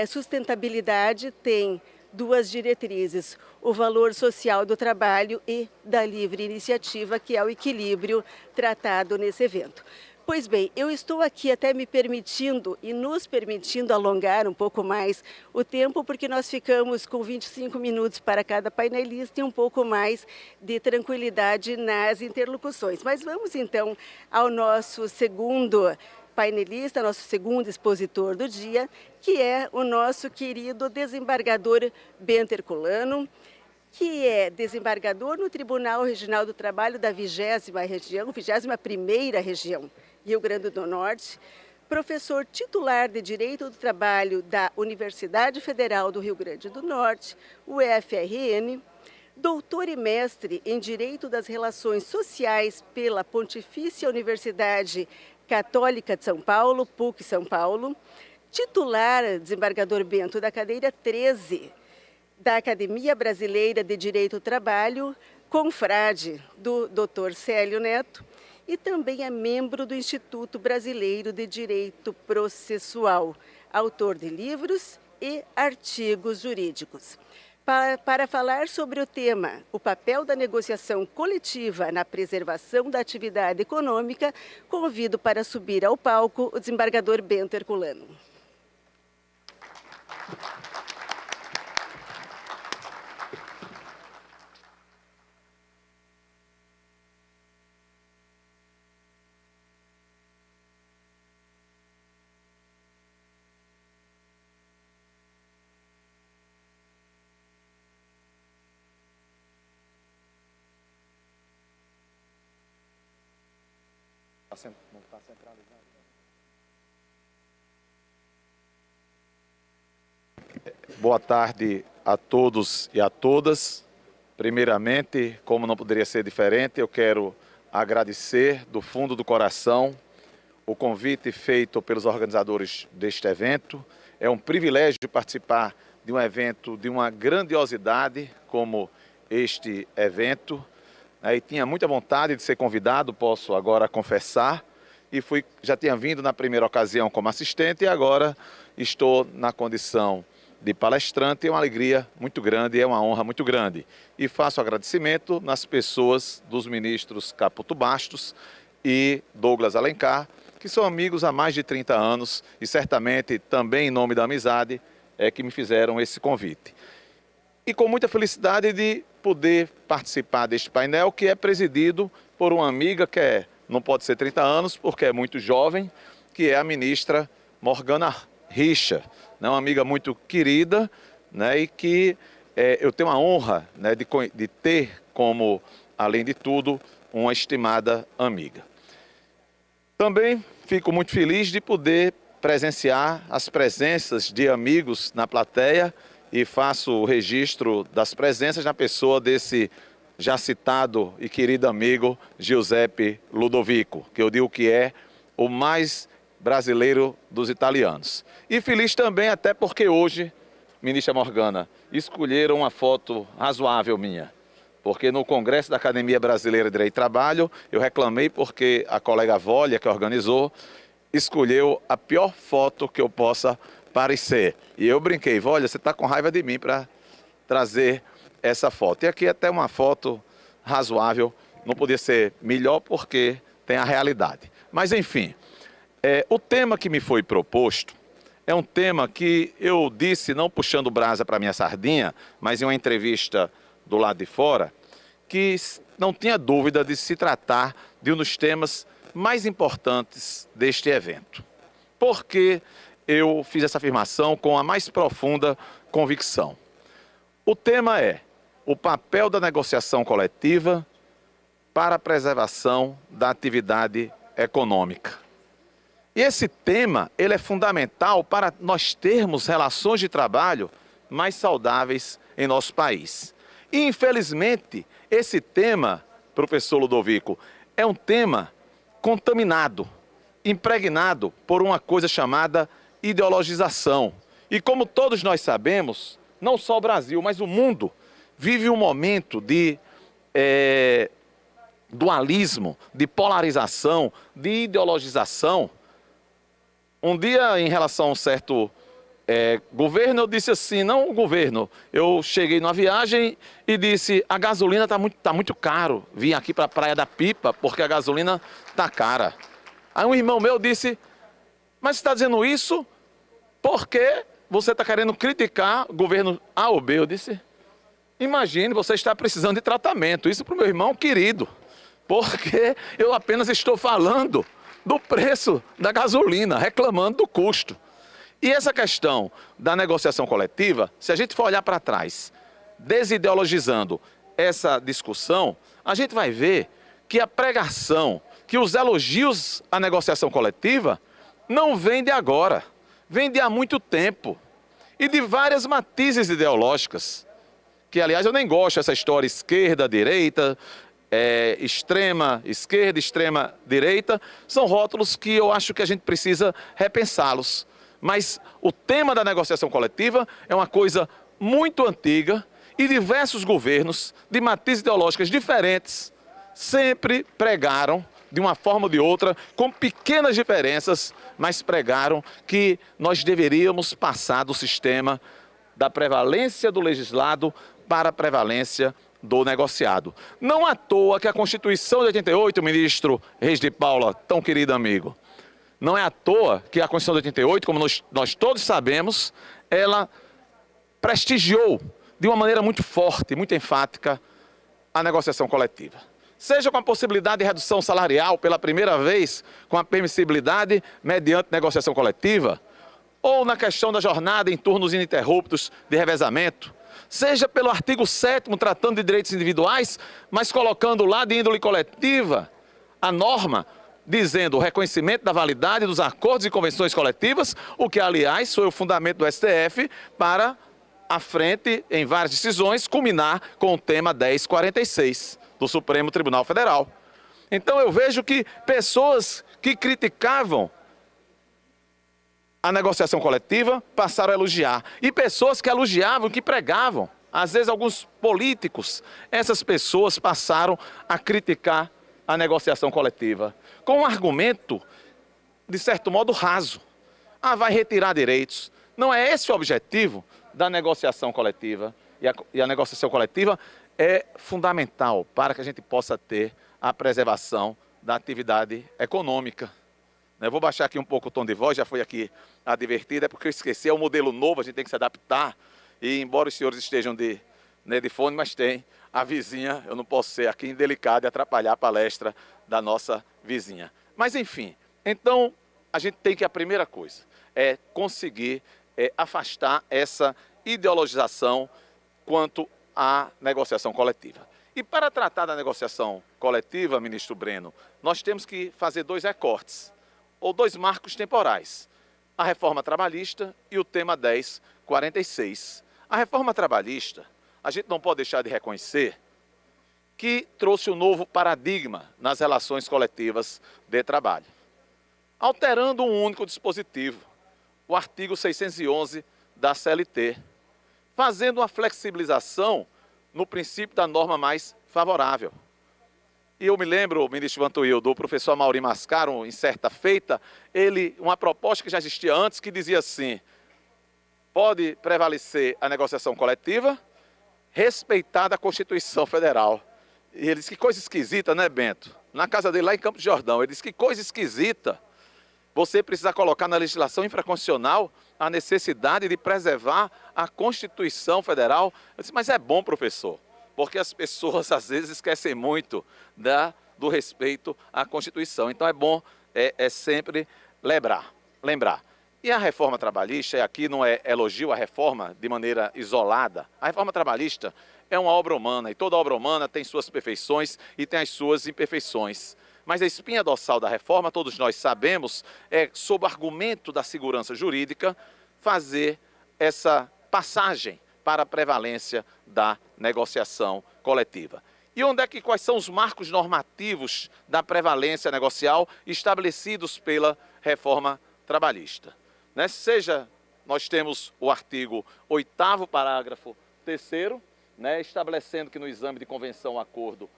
sustentabilidade tem duas diretrizes, o valor social do trabalho e da livre iniciativa, que é o equilíbrio tratado nesse evento. Pois bem, eu estou aqui até me permitindo e nos permitindo alongar um pouco mais o tempo, porque nós ficamos com 25 minutos para cada painelista e um pouco mais de tranquilidade nas interlocuções. Mas vamos então ao nosso segundo painelista, nosso segundo expositor do dia, que é o nosso querido desembargador Bento Herculano, que é desembargador no Tribunal Regional do Trabalho da 21ª Região, Rio Grande do Norte, professor titular de Direito do Trabalho da Universidade Federal do Rio Grande do Norte, UFRN, doutor e mestre em Direito das Relações Sociais pela Pontifícia Universidade Católica de São Paulo, PUC São Paulo, titular, desembargador Bento, da cadeira 13 da Academia Brasileira de Direito do Trabalho, confrade do Dr. Célio Neto, e também é membro do Instituto Brasileiro de Direito Processual, autor de livros e artigos jurídicos. Para falar sobre o tema, o papel da negociação coletiva na preservação da atividade econômica, convido para subir ao palco o desembargador Bento Herculano. Não está centralizado. Boa tarde a todos e a todas. Primeiramente, como não poderia ser diferente, eu quero agradecer do fundo do coração o convite feito pelos organizadores deste evento. É um privilégio participar de um evento de uma grandiosidade como este evento. E tinha muita vontade de ser convidado, posso agora confessar, e já tinha vindo na primeira ocasião como assistente e agora estou na condição de palestrante. É uma alegria muito grande, é uma honra muito grande. E faço agradecimento nas pessoas dos ministros Caputo Bastos e Douglas Alencar, que são amigos há mais de 30 anos e certamente também em nome da amizade é que me fizeram esse convite. E com muita felicidade de poder participar deste painel que é presidido por uma amiga que não pode ser 30 anos porque é muito jovem, que é a ministra Morgana Richa, né, uma amiga muito querida, né, e que eu tenho a honra, né, de ter como, além de tudo, uma estimada amiga. Também fico muito feliz de poder presenciar as presenças de amigos na plateia e faço o registro das presenças na pessoa desse já citado e querido amigo Giuseppe Ludovico, que eu digo que é o mais brasileiro dos italianos. E feliz também até porque hoje, ministra Morgana, escolheram uma foto razoável minha. Porque no Congresso da Academia Brasileira de Direito e Trabalho, eu reclamei porque a colega Vólia, que organizou, escolheu a pior foto que eu possa parecer. E eu brinquei, olha, você está com raiva de mim para trazer essa foto. E aqui até uma foto razoável, não podia ser melhor porque tem a realidade. Mas enfim, o tema que me foi proposto é um tema que eu disse, não puxando brasa para minha sardinha, mas em uma entrevista do lado de fora, que não tinha dúvida de se tratar de um dos temas mais importantes deste evento. Por que eu fiz essa afirmação com a mais profunda convicção? O tema é o papel da negociação coletiva para a preservação da atividade econômica. E esse tema, ele é fundamental para nós termos relações de trabalho mais saudáveis em nosso país. E, infelizmente, esse tema, professor Ludovico, é um tema contaminado, impregnado por uma coisa chamada ideologização. E como todos nós sabemos, não só o Brasil, mas o mundo vive um momento de dualismo, de polarização, de ideologização. Um dia, em relação a um certo governo, eu disse assim, não o governo, eu cheguei numa viagem e disse, a gasolina tá muito caro, vim aqui para a Praia da Pipa porque a gasolina tá cara. Aí um irmão meu disse, mas você está dizendo isso porque você está querendo criticar o governo A ou B? Eu disse, imagine, você está precisando de tratamento, isso para o meu irmão querido, porque eu apenas estou falando do preço da gasolina, reclamando do custo. E essa questão da negociação coletiva, se a gente for olhar para trás, desideologizando essa discussão, a gente vai ver que a pregação, que os elogios à negociação coletiva não vêm de agora, vêm de há muito tempo e de várias matizes ideológicas, que aliás eu nem gosto dessa história esquerda-direita, extrema esquerda, extrema direita, são rótulos que eu acho que a gente precisa repensá-los. Mas o tema da negociação coletiva é uma coisa muito antiga e diversos governos de matizes ideológicas diferentes sempre pregaram de uma forma ou de outra, com pequenas diferenças, mas pregaram que nós deveríamos passar do sistema da prevalência do legislado para a prevalência do negociado. Não à toa que a Constituição de 88, ministro Reis de Paula, tão querido amigo, não é à toa que a Constituição de 88, como nós todos sabemos, ela prestigiou de uma maneira muito forte, muito enfática, a negociação coletiva. Seja com a possibilidade de redução salarial pela primeira vez, com a permissibilidade mediante negociação coletiva, ou na questão da jornada em turnos ininterruptos de revezamento, seja pelo artigo 7º tratando de direitos individuais, mas colocando lá de índole coletiva a norma dizendo o reconhecimento da validade dos acordos e convenções coletivas, o que, aliás, foi o fundamento do STF para, à frente, em várias decisões, culminar com o tema 1046 do Supremo Tribunal Federal. Então eu vejo que pessoas que criticavam a negociação coletiva passaram a elogiar. E pessoas que elogiavam, que pregavam, às vezes alguns políticos, essas pessoas passaram a criticar a negociação coletiva, com um argumento, de certo modo, raso. Ah, vai retirar direitos. Não é esse o objetivo da negociação coletiva. E a negociação coletiva é fundamental para que a gente possa ter a preservação da atividade econômica. Eu vou baixar aqui um pouco o tom de voz, já foi aqui advertido, é porque eu esqueci, é um modelo novo, a gente tem que se adaptar. E embora os senhores estejam de fone, mas tem a vizinha, eu não posso ser aqui indelicado e atrapalhar a palestra da nossa vizinha. Mas enfim, então a gente tem que, a primeira coisa, é conseguir afastar essa ideologização quanto à negociação coletiva. E para tratar da negociação coletiva, ministro Breno, nós temos que fazer dois recortes, ou dois marcos temporais, a reforma trabalhista e o tema 1046. A reforma trabalhista, a gente não pode deixar de reconhecer que trouxe um novo paradigma nas relações coletivas de trabalho, alterando um único dispositivo, o artigo 611 da CLT, fazendo uma flexibilização no princípio da norma mais favorável. E eu me lembro, ministro Vantuil, do professor Amaury Mascaro, em certa feita, uma proposta que já existia antes, que dizia assim: pode prevalecer a negociação coletiva, respeitada a Constituição Federal. E ele disse, que coisa esquisita, né, Bento? Na casa dele, lá em Campos de Jordão, ele disse, que coisa esquisita você precisa colocar na legislação infraconstitucional a necessidade de preservar a Constituição Federal. Eu disse, mas é bom, professor, porque as pessoas às vezes esquecem muito do respeito à Constituição. Então é bom sempre lembrar. E a reforma trabalhista, e aqui não é elogio a reforma de maneira isolada, a reforma trabalhista é uma obra humana, e toda obra humana tem suas perfeições e tem as suas imperfeições. Mas a espinha dorsal da reforma, todos nós sabemos, é, sob o argumento da segurança jurídica, fazer essa passagem para a prevalência da negociação coletiva. E quais são os marcos normativos da prevalência negocial estabelecidos pela reforma trabalhista? Seja, nós temos o artigo 8º, parágrafo 3º, estabelecendo que no exame de convenção ou acordo,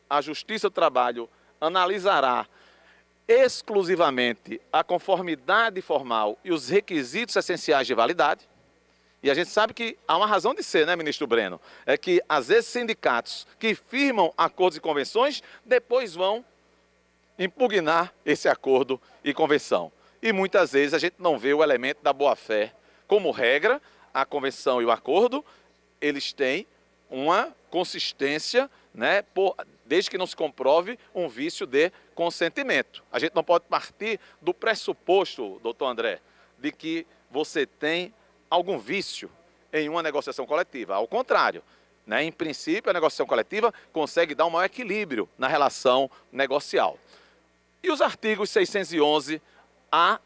a Justiça do Trabalho analisará exclusivamente a conformidade formal e os requisitos essenciais de validade. E a gente sabe que há uma razão de ser, ministro Breno? É que, às vezes, sindicatos que firmam acordos e convenções, depois vão impugnar esse acordo e convenção. E muitas vezes a gente não vê o elemento da boa-fé. Como regra, a convenção e o acordo, eles têm uma consistência, desde que não se comprove um vício de consentimento. A gente não pode partir do pressuposto, doutor André, de que você tem algum vício em uma negociação coletiva. Ao contrário, em princípio, a negociação coletiva consegue dar um maior equilíbrio na relação negocial. E os artigos 611A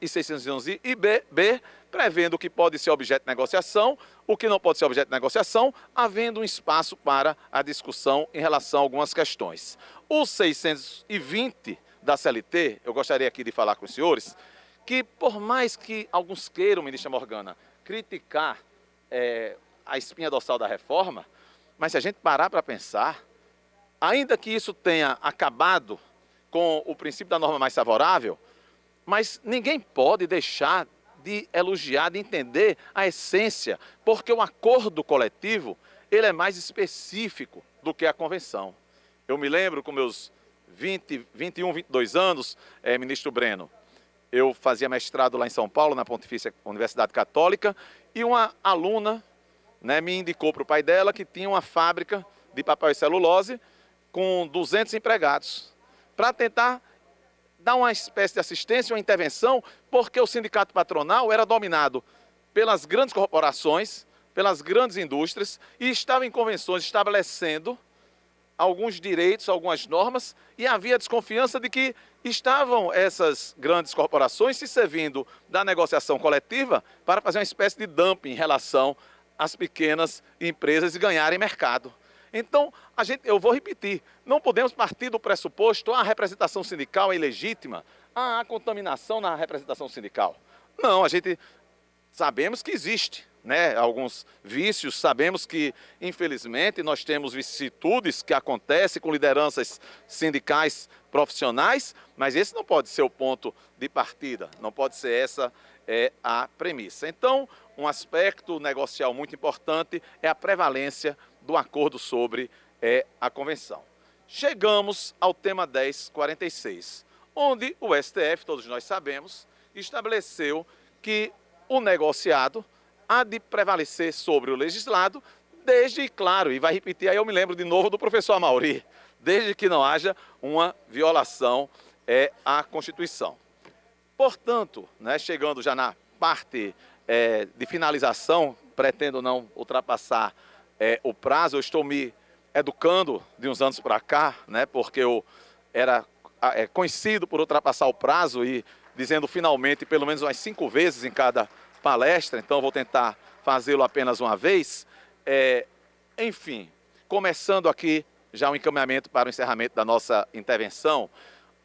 e 611B, prevendo o que pode ser objeto de negociação, o que não pode ser objeto de negociação, havendo um espaço para a discussão em relação a algumas questões. O 620 da CLT, eu gostaria aqui de falar com os senhores, que por mais que alguns queiram, ministra Morgana, criticar a espinha dorsal da reforma, mas se a gente parar para pensar, ainda que isso tenha acabado com o princípio da norma mais favorável, mas ninguém pode deixar de elogiar, de entender a essência, porque o acordo coletivo ele é mais específico do que a convenção. Eu me lembro com meus 21, 22 anos, ministro Breno, eu fazia mestrado lá em São Paulo, na Pontifícia Universidade Católica, e uma aluna, né, me indicou para o pai dela que tinha uma fábrica de papel e celulose com 200 empregados, para tentar dar uma espécie de assistência, uma intervenção, porque o sindicato patronal era dominado pelas grandes corporações, pelas grandes indústrias, e estava em convenções estabelecendo alguns direitos, algumas normas, e havia desconfiança de que estavam essas grandes corporações se servindo da negociação coletiva para fazer uma espécie de dumping em relação às pequenas empresas e ganharem mercado. Então, eu vou repetir, não podemos partir do pressuposto a representação sindical é ilegítima, há contaminação na representação sindical. Não, a gente sabemos que existe, né, alguns vícios, sabemos que, infelizmente, nós temos vicissitudes que acontecem com lideranças sindicais profissionais, mas esse não pode ser o ponto de partida, não pode ser essa a premissa. Então, um aspecto negocial muito importante é a prevalência do acordo sobre a convenção. Chegamos ao tema 1046, onde o STF, todos nós sabemos, estabeleceu que o negociado há de prevalecer sobre o legislado, desde, claro, e vai repetir, aí eu me lembro de novo do professor Amaury, desde que não haja uma violação à Constituição. Portanto, né, chegando já na parte de finalização, pretendo não ultrapassar o prazo, eu estou me educando de uns anos para cá, né, porque eu era conhecido por ultrapassar o prazo e dizendo finalmente pelo menos umas 5 vezes em cada palestra, então vou tentar fazê-lo apenas uma vez. Enfim, começando aqui já o encaminhamento para o encerramento da nossa intervenção,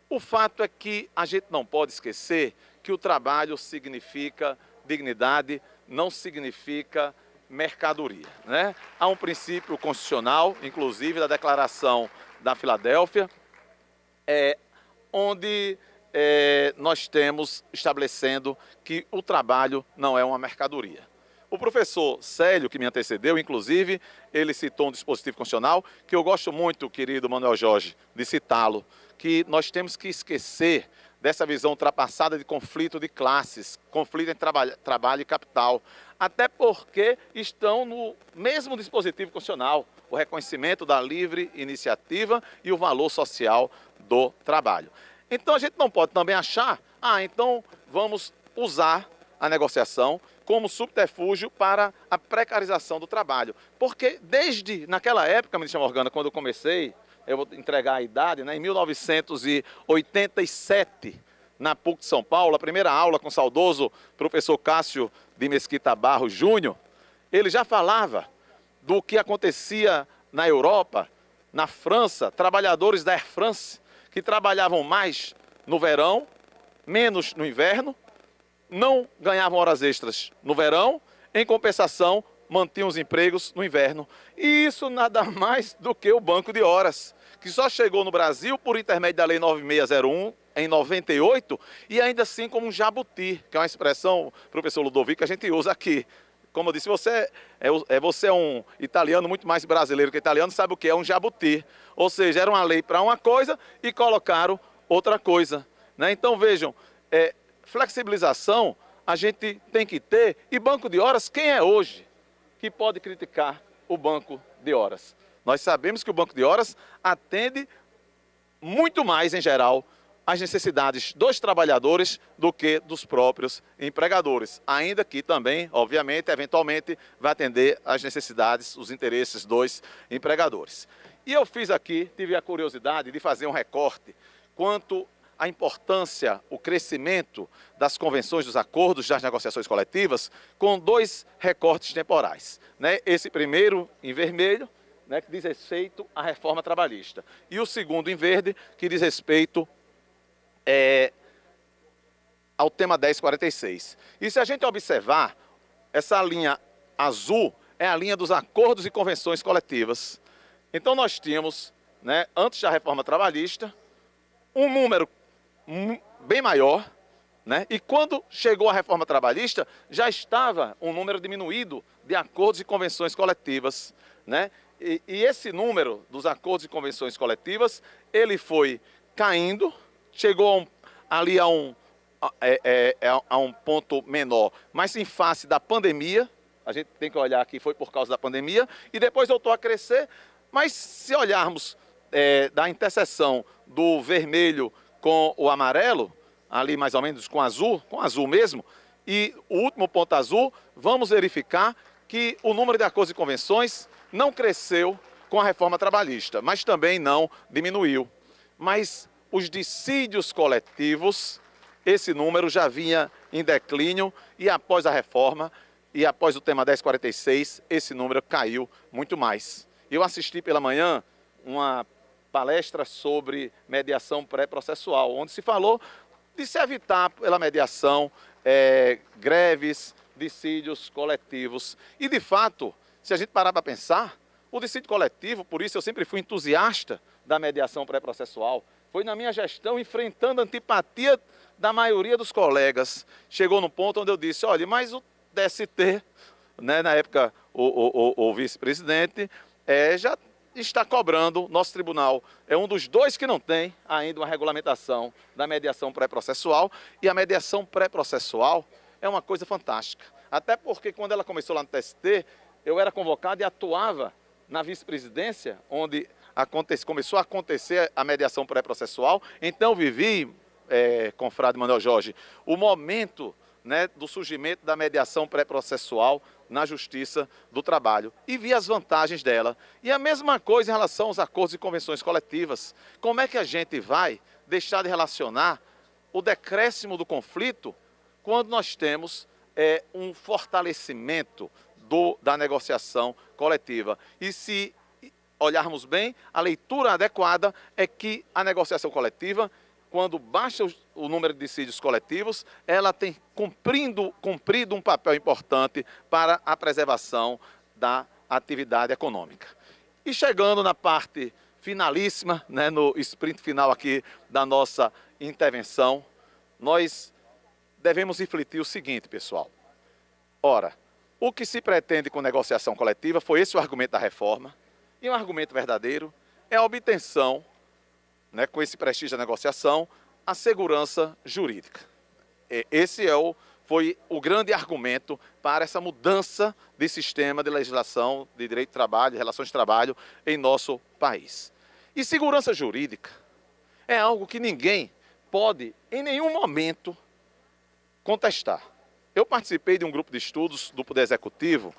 o fato é que a gente não pode esquecer que o trabalho significa dignidade, não significa mercadoria, né? Há um princípio constitucional, inclusive da Declaração da Filadélfia, onde nós temos estabelecendo que o trabalho não é uma mercadoria. O professor Célio, que me antecedeu, inclusive, ele citou um dispositivo constitucional que eu gosto muito, querido Manuel Jorge, de citá-lo, que nós temos que esquecer dessa visão ultrapassada de conflito de classes, conflito entre trabalho e capital, até porque estão no mesmo dispositivo constitucional, o reconhecimento da livre iniciativa e o valor social do trabalho. Então a gente não pode também achar, então vamos usar a negociação como subterfúgio para a precarização do trabalho. Porque desde naquela época, ministra Morgana, quando eu comecei, eu vou entregar a idade, né, em 1987, na PUC de São Paulo, a primeira aula com o saudoso professor Cássio de Mesquita Barros Júnior, ele já falava do que acontecia na Europa, na França, trabalhadores da Air France, que trabalhavam mais no verão, menos no inverno, não ganhavam horas extras no verão, em compensação, mantinham os empregos no inverno. E isso nada mais do que o banco de horas, que só chegou no Brasil por intermédio da Lei 9601, em 98, e ainda assim como um jabuti, que é uma expressão, professor Ludovico, que a gente usa aqui. Como eu disse, você é um italiano muito mais brasileiro que italiano, sabe o que é um jabuti. Ou seja, era uma lei para uma coisa e colocaram outra coisa, né? Então vejam, flexibilização a gente tem que ter, e banco de horas, quem é hoje que pode criticar o banco de horas? Nós sabemos que o banco de horas atende muito mais, em geral, as necessidades dos trabalhadores do que dos próprios empregadores, ainda que também, obviamente, eventualmente, vai atender às necessidades, os interesses dos empregadores. E eu tive a curiosidade de fazer um recorte quanto à importância, o crescimento das convenções, dos acordos, das negociações coletivas, com 2 recortes temporais, né? Esse primeiro, em vermelho, né, que diz respeito à reforma trabalhista, e o segundo, em verde, que diz respeito ao tema 1046. E se a gente observar, essa linha azul é a linha dos acordos e convenções coletivas. Então nós tínhamos, né, antes da reforma trabalhista, um número bem maior, né? E quando chegou a reforma trabalhista, já estava um número diminuído de acordos e convenções coletivas, né? E esse número dos acordos e convenções coletivas, ele foi caindo, chegou ali a um ponto menor, mas em face da pandemia, a gente tem que olhar que foi por causa da pandemia, e depois voltou a crescer, mas se olharmos da interseção do vermelho com o amarelo, ali mais ou menos com azul mesmo, e o último ponto azul, vamos verificar que o número de acordos e convenções não cresceu com a reforma trabalhista, mas também não diminuiu. Mas os dissídios coletivos, esse número já vinha em declínio e após a reforma e após o tema 1046, esse número caiu muito mais. Eu assisti pela manhã uma palestra sobre mediação pré-processual, onde se falou de se evitar pela mediação greves, dissídios coletivos. E, de fato, se a gente parar para pensar, o dissídio coletivo, por isso eu sempre fui entusiasta da mediação pré-processual, foi na minha gestão enfrentando a antipatia da maioria dos colegas. Chegou no ponto onde eu disse, olha, mas o DST, né, na época o vice-presidente, já está cobrando, nosso tribunal é um dos dois que não tem ainda uma regulamentação da mediação pré-processual, e a mediação pré-processual é uma coisa fantástica. Até porque quando ela começou lá no TST, eu era convocado e atuava na vice-presidência, onde começou a acontecer a mediação pré-processual. Então eu vivi, confrade Manuel Jorge, o momento, né, do surgimento da mediação pré-processual na Justiça do Trabalho e vi as vantagens dela. E a mesma coisa em relação aos acordos e convenções coletivas. Como é que a gente vai deixar de relacionar o decréscimo do conflito quando nós temos um fortalecimento da negociação coletiva? E se olharmos bem, a leitura adequada é que a negociação coletiva, quando baixa o número de dissídios coletivos, ela tem cumprido um papel importante para a preservação da atividade econômica. E chegando na parte finalíssima, né, no sprint final aqui da nossa intervenção, nós devemos refletir o seguinte, pessoal. Ora, o que se pretende com negociação coletiva foi esse o argumento da reforma, e um argumento verdadeiro é a obtenção, né, com esse prestígio da negociação, a segurança jurídica. Esse foi o grande argumento para essa mudança de sistema de legislação de direito de trabalho, de relações de trabalho em nosso país. E segurança jurídica é algo que ninguém pode, em nenhum momento, contestar. Eu participei de um grupo de estudos do Poder Executivo,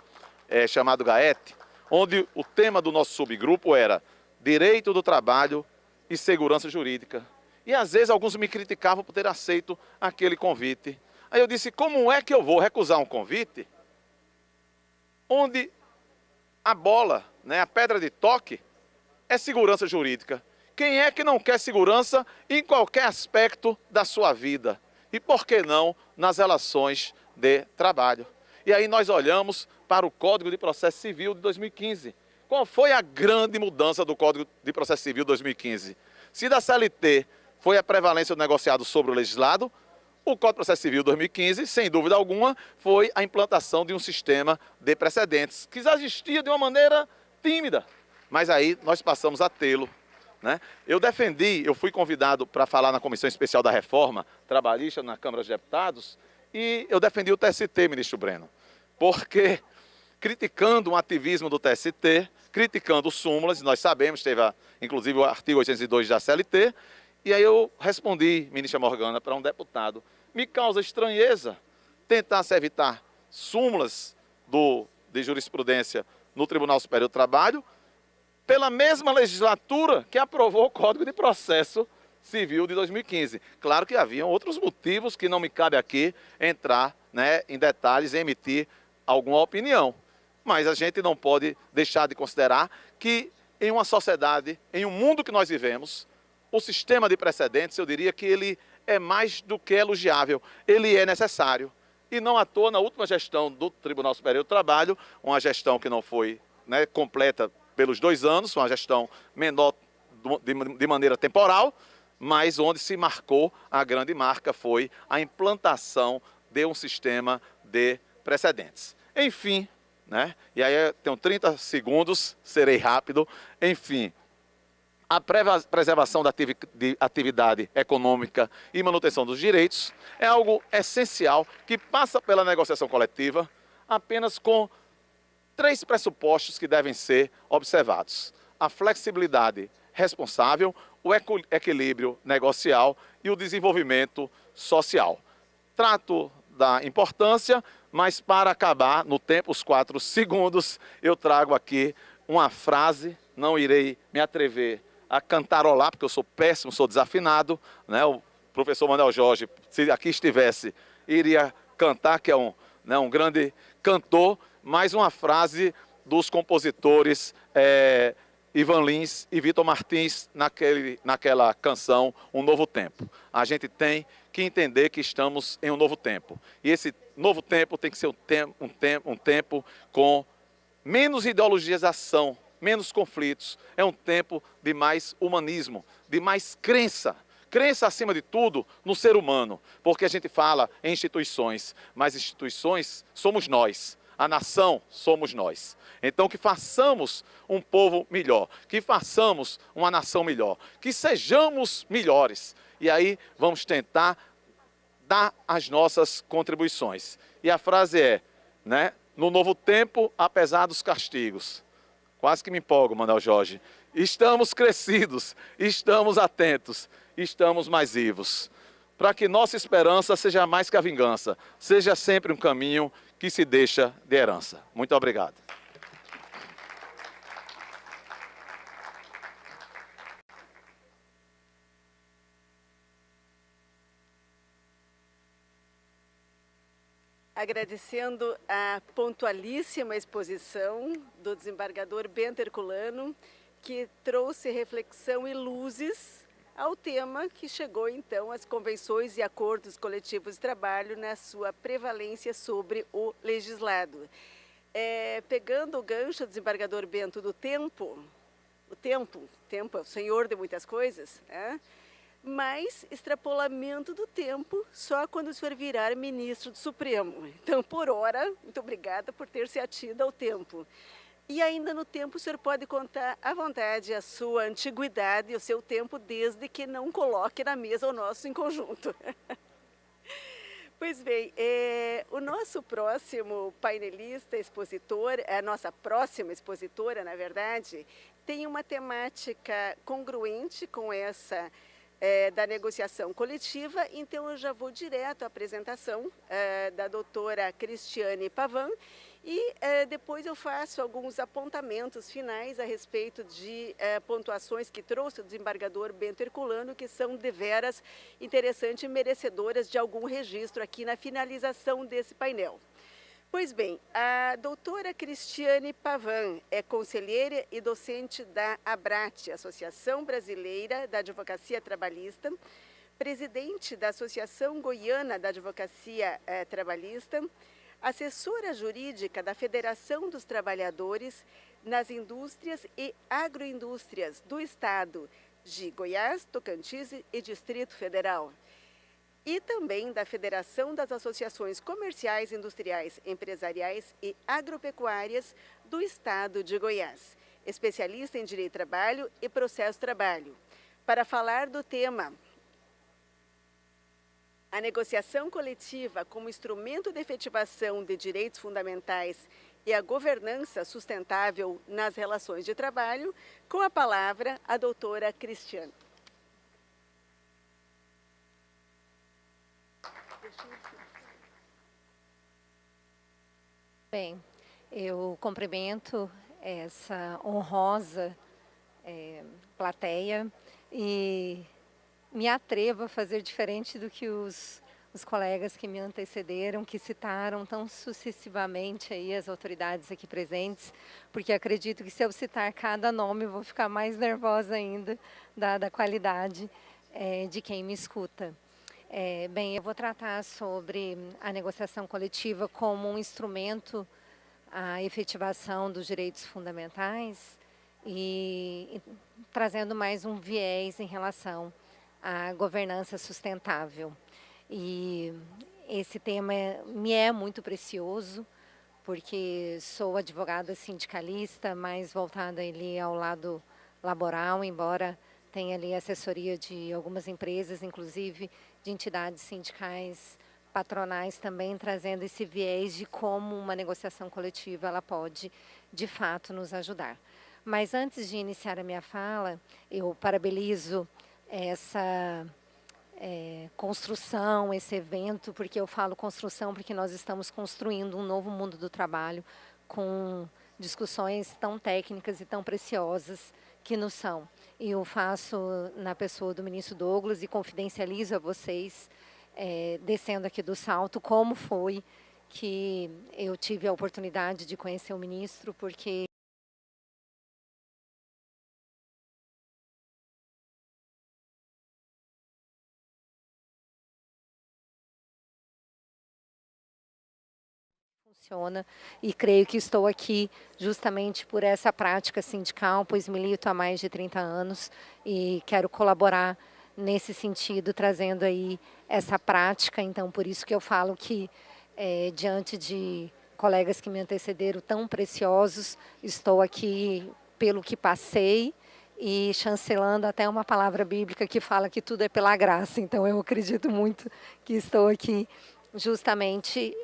chamado GAET, onde o tema do nosso subgrupo era direito do trabalho e segurança jurídica. E às vezes alguns me criticavam por ter aceito aquele convite. Aí eu disse, como é que eu vou recusar um convite onde a bola, né, a pedra de toque é segurança jurídica? Quem é que não quer segurança em qualquer aspecto da sua vida? E por que não nas relações de trabalho? E aí nós olhamos para o Código de Processo Civil de 2015. Qual foi a grande mudança do Código de Processo Civil de 2015? Se da CLT foi a prevalência do negociado sobre o legislado, o Código de Processo Civil de 2015, sem dúvida alguma, foi a implantação de um sistema de precedentes, que já existia de uma maneira tímida, mas aí nós passamos a tê-lo, né? Eu fui convidado para falar na Comissão Especial da Reforma Trabalhista na Câmara dos Deputados, e eu defendi o TST, ministro Breno, porque criticando o ativismo do TST, criticando súmulas, e nós sabemos, teve inclusive o artigo 802 da CLT, e aí eu respondi, ministra Morgana, para um deputado, me causa estranheza tentar se evitar súmulas de jurisprudência no Tribunal Superior do Trabalho, pela mesma legislatura que aprovou o Código de Processo Civil de 2015. Claro que haviam outros motivos que não me cabe aqui entrar, né, em detalhes e emitir alguma opinião. Mas a gente não pode deixar de considerar que em uma sociedade, em um mundo que nós vivemos, o sistema de precedentes, eu diria que ele é mais do que elogiável, ele é necessário. E não à toa, na última gestão do Tribunal Superior do Trabalho, uma gestão que não foi, né, completa pelos 2 anos, uma gestão menor de maneira temporal, mas onde se marcou a grande marca foi a implantação de um sistema de precedentes. Enfim, né? E aí eu tenho 30 segundos, serei rápido. Enfim, a preservação da atividade econômica e manutenção dos direitos é algo essencial que passa pela negociação coletiva apenas com 3 pressupostos que devem ser observados: a flexibilidade responsável, o equilíbrio negocial e o desenvolvimento social. Trato da importância, mas para acabar no tempo, os 4 segundos, eu trago aqui uma frase, não irei me atrever a cantarolar, porque eu sou péssimo, sou desafinado, né? O professor Manuel Jorge, se aqui estivesse, iria cantar, que é um grande cantor, mais uma frase dos compositores Ivan Lins e Vitor Martins naquela canção Um Novo Tempo. A gente tem que entender que estamos em um novo tempo. E esse novo tempo tem que ser um tempo com menos ideologização, menos conflitos. É um tempo de mais humanismo, de mais crença. Crença, acima de tudo, no ser humano. Porque a gente fala em instituições, mas instituições somos nós. A nação somos nós. Então que façamos um povo melhor, que façamos uma nação melhor, que sejamos melhores. E aí vamos tentar dar as nossas contribuições. E a frase é, né? No novo tempo, apesar dos castigos. Quase que me empolgo, Manuel Jorge. Estamos crescidos, estamos atentos, estamos mais vivos. Para que nossa esperança seja mais que a vingança, seja sempre um caminho que se deixa de herança. Muito obrigado. Agradecendo a pontualíssima exposição do desembargador Bento Herculano, que trouxe reflexão e luzes ao tema que chegou então às convenções e acordos coletivos de trabalho na sua prevalência sobre o legislado. Pegando o gancho, desembargador Bento, do tempo, o tempo é o senhor de muitas coisas, né? Mas extrapolamento do tempo só quando o senhor virar ministro do Supremo. Então, por hora, muito obrigada por ter se atido ao tempo. E ainda no tempo, o senhor pode contar à vontade a sua antiguidade e o seu tempo, desde que não coloque na mesa o nosso em conjunto. Pois bem, o nosso próximo painelista, expositor, a nossa próxima expositora, na verdade, tem uma temática congruente com essa da negociação coletiva, então eu já vou direto à apresentação da doutora Cristiane Pavan e depois eu faço alguns apontamentos finais a respeito de pontuações que trouxe o desembargador Bento Herculano, que são deveras interessantes e merecedoras de algum registro aqui na finalização desse painel. Pois bem, a doutora Cristiane Pavan é conselheira e docente da ABRAT, Associação Brasileira da Advocacia Trabalhista, presidente da Associação Goiana da Advocacia Trabalhista, assessora jurídica da Federação dos Trabalhadores nas Indústrias e Agroindústrias do Estado de Goiás, Tocantins e Distrito Federal. E também da Federação das Associações Comerciais, Industriais, Empresariais e Agropecuárias do Estado de Goiás, especialista em Direito do Trabalho e Processo do Trabalho, para falar do tema a negociação coletiva como instrumento de efetivação de direitos fundamentais e a governança sustentável nas relações de trabalho, com a palavra a doutora Cristiane. Bem, eu cumprimento essa honrosa plateia e me atrevo a fazer diferente do que os colegas que me antecederam, que citaram tão sucessivamente aí as autoridades aqui presentes, porque acredito que se eu citar cada nome eu vou ficar mais nervosa ainda da qualidade de quem me escuta. Bem, eu vou tratar sobre a negociação coletiva como um instrumento à efetivação dos direitos fundamentais e trazendo mais um viés em relação a governança sustentável. E esse tema me é muito precioso, porque sou advogada sindicalista, mais voltada ali ao lado laboral, embora tenha ali assessoria de algumas empresas, inclusive de entidades sindicais, patronais também, trazendo esse viés de como uma negociação coletiva ela pode, de fato, nos ajudar. Mas antes de iniciar a minha fala, eu parabenizo essa construção, esse evento, porque eu falo construção porque nós estamos construindo um novo mundo do trabalho com discussões tão técnicas e tão preciosas que nos são. E eu faço na pessoa do ministro Douglas e confidencializo a vocês, descendo aqui do salto, como foi que eu tive a oportunidade de conhecer o ministro, porque funciona, e creio que estou aqui justamente por essa prática sindical, pois milito há mais de 30 anos e quero colaborar nesse sentido, trazendo aí essa prática. Então, por isso que eu falo que, diante de colegas que me antecederam tão preciosos, estou aqui pelo que passei e chancelando até uma palavra bíblica que fala que tudo é pela graça. Então, eu acredito muito que estou aqui justamente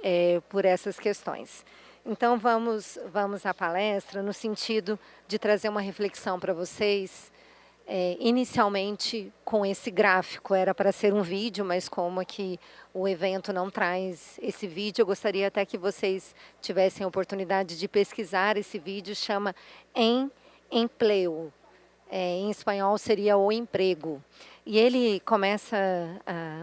por essas questões. Então, vamos à palestra no sentido de trazer uma reflexão para vocês, inicialmente com esse gráfico. Era para ser um vídeo, mas como aqui o evento não traz esse vídeo, eu gostaria até que vocês tivessem a oportunidade de pesquisar esse vídeo, chama Empleo. Em espanhol seria o emprego. E ele começa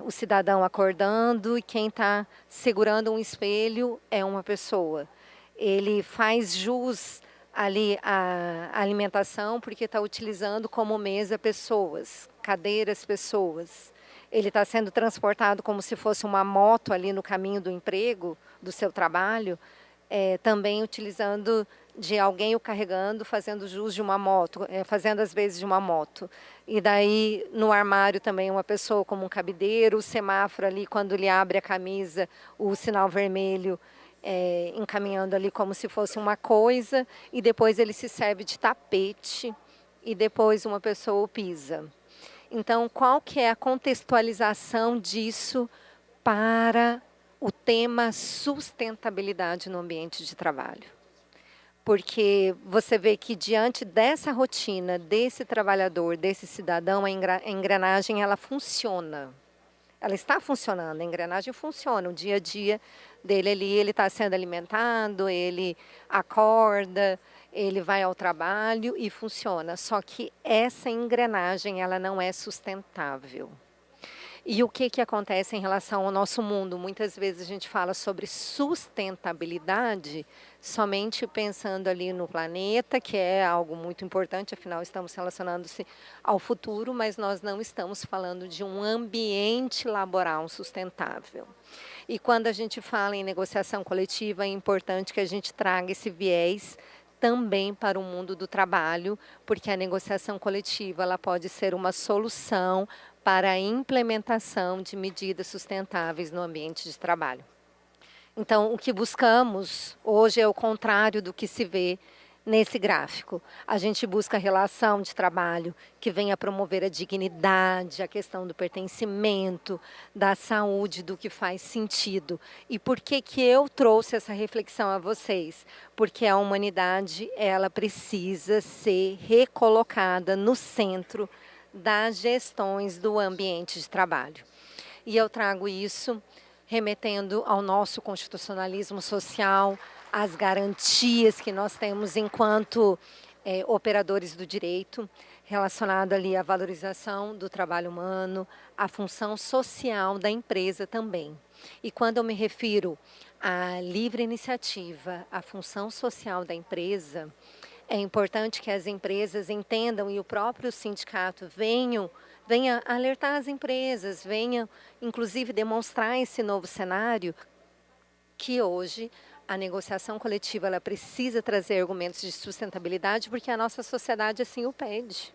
o cidadão acordando e quem está segurando um espelho é uma pessoa. Ele faz jus ali à alimentação porque está utilizando como mesa pessoas, cadeiras pessoas. Ele está sendo transportado como se fosse uma moto ali no caminho do emprego, do seu trabalho, também utilizando de alguém o carregando, fazendo jus de uma moto, fazendo as vezes de uma moto. E daí, no armário também, uma pessoa como um cabideiro, o semáforo ali, quando ele abre a camisa, o sinal vermelho, encaminhando ali como se fosse uma coisa, e depois ele se serve de tapete, e depois uma pessoa o pisa. Então, qual que é a contextualização disso para o tema sustentabilidade no ambiente de trabalho? Porque você vê que diante dessa rotina, desse trabalhador, desse cidadão, a engrenagem ela funciona. Ela está funcionando, a engrenagem funciona. O dia a dia dele ali, ele está sendo alimentado, ele acorda, ele vai ao trabalho e funciona. Só que essa engrenagem ela não é sustentável. E o que acontece em relação ao nosso mundo? Muitas vezes a gente fala sobre sustentabilidade somente pensando ali no planeta, que é algo muito importante, afinal estamos relacionando-se ao futuro, mas nós não estamos falando de um ambiente laboral sustentável. E quando a gente fala em negociação coletiva, é importante que a gente traga esse viés também para o mundo do trabalho, porque a negociação coletiva ela pode ser uma solução para a implementação de medidas sustentáveis no ambiente de trabalho. Então, o que buscamos hoje é o contrário do que se vê nesse gráfico. A gente busca relação de trabalho que venha promover a dignidade, a questão do pertencimento, da saúde, do que faz sentido. E por que eu trouxe essa reflexão a vocês? Porque a humanidade, ela precisa ser recolocada no centro das gestões do ambiente de trabalho. E eu trago isso remetendo ao nosso constitucionalismo social, às garantias que nós temos enquanto operadores do direito, relacionado ali à valorização do trabalho humano, à função social da empresa também. E quando eu me refiro à livre iniciativa, à função social da empresa, é importante que as empresas entendam e o próprio sindicato venha alertar as empresas, venha inclusive demonstrar esse novo cenário que hoje a negociação coletiva ela precisa trazer argumentos de sustentabilidade porque a nossa sociedade assim o pede.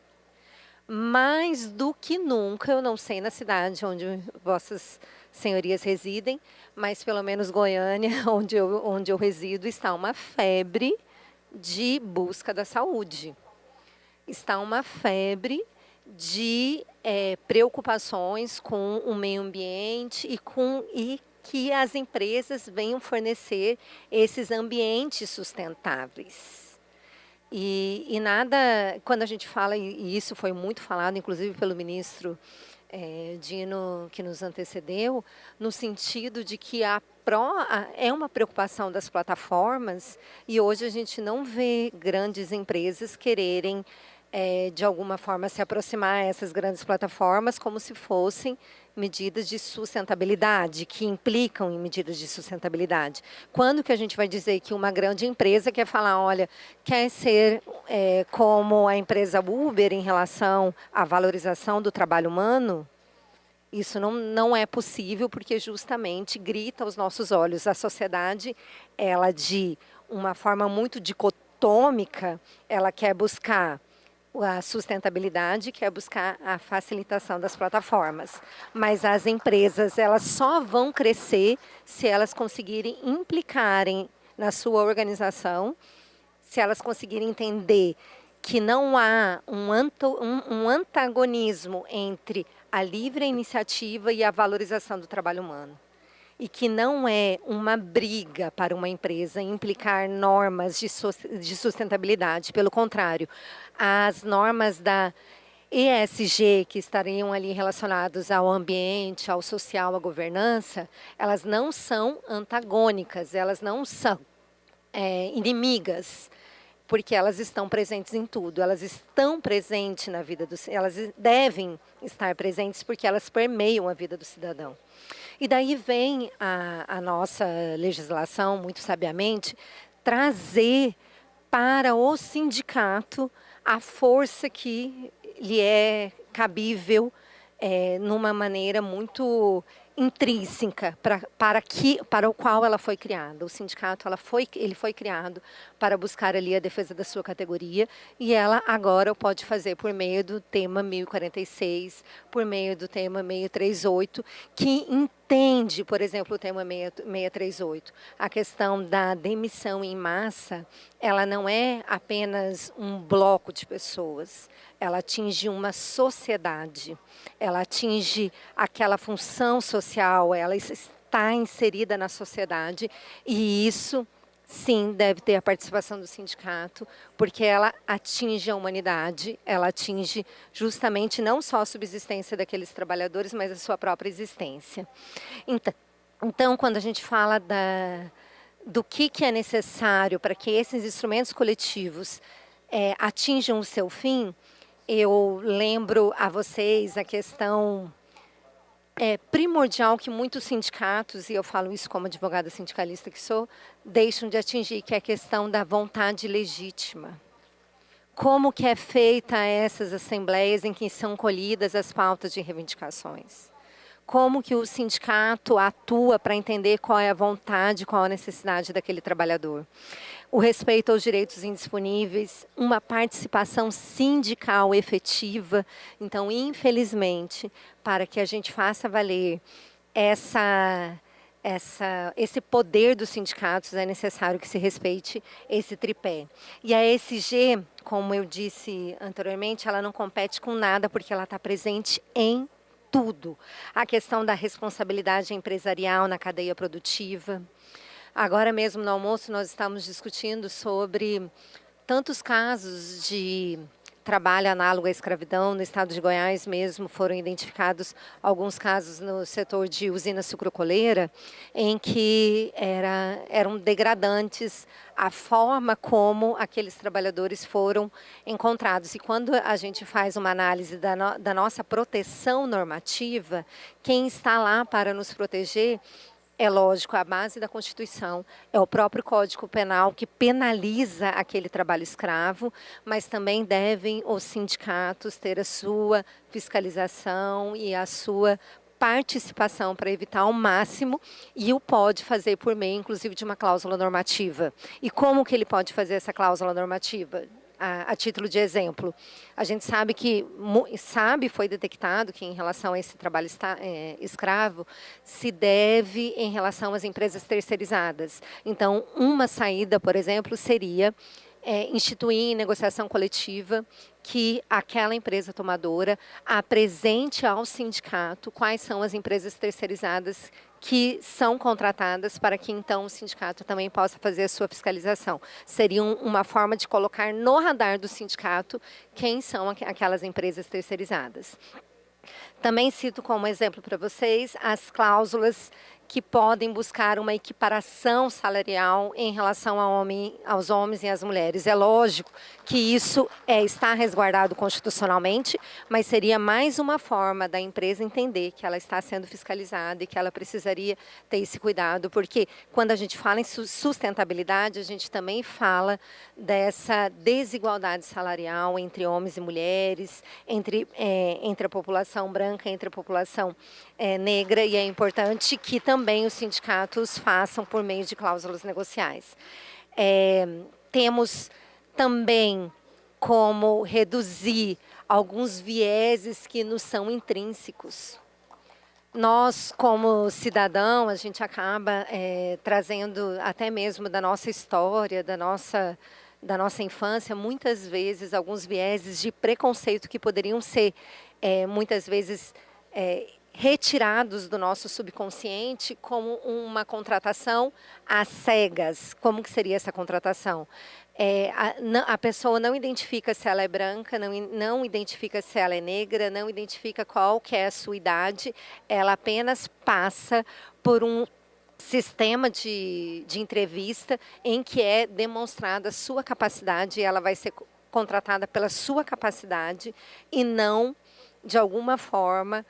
mais do que nunca, eu não sei na cidade onde vossas senhorias residem, mas pelo menos Goiânia, onde eu resido, está uma febre de busca da saúde. Está uma febre de preocupações com o meio ambiente e que as empresas venham fornecer esses ambientes sustentáveis. E nada, quando a gente fala, e isso foi muito falado, inclusive pelo ministro Dino, que nos antecedeu, no sentido de que é uma preocupação das plataformas, e hoje a gente não vê grandes empresas quererem, de alguma forma, se aproximar a essas grandes plataformas como se fossem medidas de sustentabilidade, que implicam em medidas de sustentabilidade. Quando que a gente vai dizer que uma grande empresa quer falar, olha, quer ser como a empresa Uber em relação à valorização do trabalho humano? Isso não é possível, porque justamente grita aos nossos olhos. A sociedade, ela de uma forma muito dicotômica, ela quer buscar a sustentabilidade, quer buscar a facilitação das plataformas. Mas as empresas, elas só vão crescer se elas conseguirem implicarem na sua organização, se elas conseguirem entender que não há um antagonismo entre a livre iniciativa e a valorização do trabalho humano. E que não é uma briga para uma empresa implicar normas de sustentabilidade. Pelo contrário, as normas da ESG, que estariam ali relacionadas ao ambiente, ao social, à governança, elas não são antagônicas, elas não são inimigas, porque elas estão presentes em tudo, elas estão presentes na vida elas devem estar presentes porque elas permeiam a vida do cidadão. E daí vem a nossa legislação, muito sabiamente, trazer para o sindicato a força que lhe é cabível numa maneira muito intrínseca para o qual ela foi criada. O sindicato ele foi criado para buscar ali a defesa da sua categoria, e ela agora o pode fazer por meio do tema 1046, por meio do tema 638, que entende, por exemplo, o tema 638, a questão da demissão em massa, ela não é apenas um bloco de pessoas, ela atinge uma sociedade, ela atinge aquela função social, ela está inserida na sociedade, e isso, sim, deve ter a participação do sindicato, porque ela atinge a humanidade, ela atinge justamente não só a subsistência daqueles trabalhadores, mas a sua própria existência. Então quando a gente fala do que é necessário para que esses instrumentos coletivos atinjam o seu fim, eu lembro a vocês a questão primordial que muitos sindicatos, e eu falo isso como advogada sindicalista que sou, deixam de atingir, que é a questão da vontade legítima. Como que é feita essas assembleias em que são colhidas as pautas de reivindicações? Como que o sindicato atua para entender qual é a vontade, qual a necessidade daquele trabalhador? O respeito aos direitos indisponíveis, uma participação sindical efetiva. Então, infelizmente, para que a gente faça valer esse poder dos sindicatos, é necessário que se respeite esse tripé. E a ESG, como eu disse anteriormente, ela não compete com nada, porque ela está presente em tudo. A questão da responsabilidade empresarial na cadeia produtiva. Agora mesmo no almoço nós estamos discutindo sobre tantos casos de trabalho análogo à escravidão. No estado de Goiás mesmo foram identificados alguns casos no setor de usina sucrocoleira, em que eram degradantes a forma como aqueles trabalhadores foram encontrados. E quando a gente faz uma análise da nossa proteção normativa, quem está lá para nos proteger é lógico, a base da Constituição é o próprio Código Penal, que penaliza aquele trabalho escravo, mas também devem os sindicatos ter a sua fiscalização e a sua participação para evitar ao máximo, e o pode fazer por meio, inclusive, de uma cláusula normativa. E como que ele pode fazer essa cláusula normativa? a título de exemplo, a gente sabe que foi detectado que em relação a esse trabalho escravo se deve em relação às empresas terceirizadas. Então, uma saída, por exemplo, seria instituir em negociação coletiva que aquela empresa tomadora apresente ao sindicato quais são as empresas terceirizadas que são contratadas para que então o sindicato também possa fazer a sua fiscalização. Seria uma forma de colocar no radar do sindicato quem são aquelas empresas terceirizadas. Também cito como exemplo para vocês as cláusulas que podem buscar uma equiparação salarial em relação aos homens e às mulheres. É lógico que isso está resguardado constitucionalmente, mas seria mais uma forma da empresa entender que ela está sendo fiscalizada e que ela precisaria ter esse cuidado, porque quando a gente fala em sustentabilidade, a gente também fala dessa desigualdade salarial entre homens e mulheres, entre a população branca, entre a população negra, e é importante que também os sindicatos façam por meio de cláusulas negociais. Temos também como reduzir alguns vieses que nos são intrínsecos. Nós, como cidadão, a gente acaba trazendo até mesmo da nossa história, da nossa infância, muitas vezes alguns vieses de preconceito que poderiam ser muitas vezes retirados do nosso subconsciente como uma contratação às cegas. Como que seria essa contratação? A pessoa não identifica se ela é branca, não identifica se ela é negra, não identifica qual que é a sua idade, ela apenas passa por um sistema de entrevista em que é demonstrada a sua capacidade, e ela vai ser contratada pela sua capacidade e não, de alguma forma,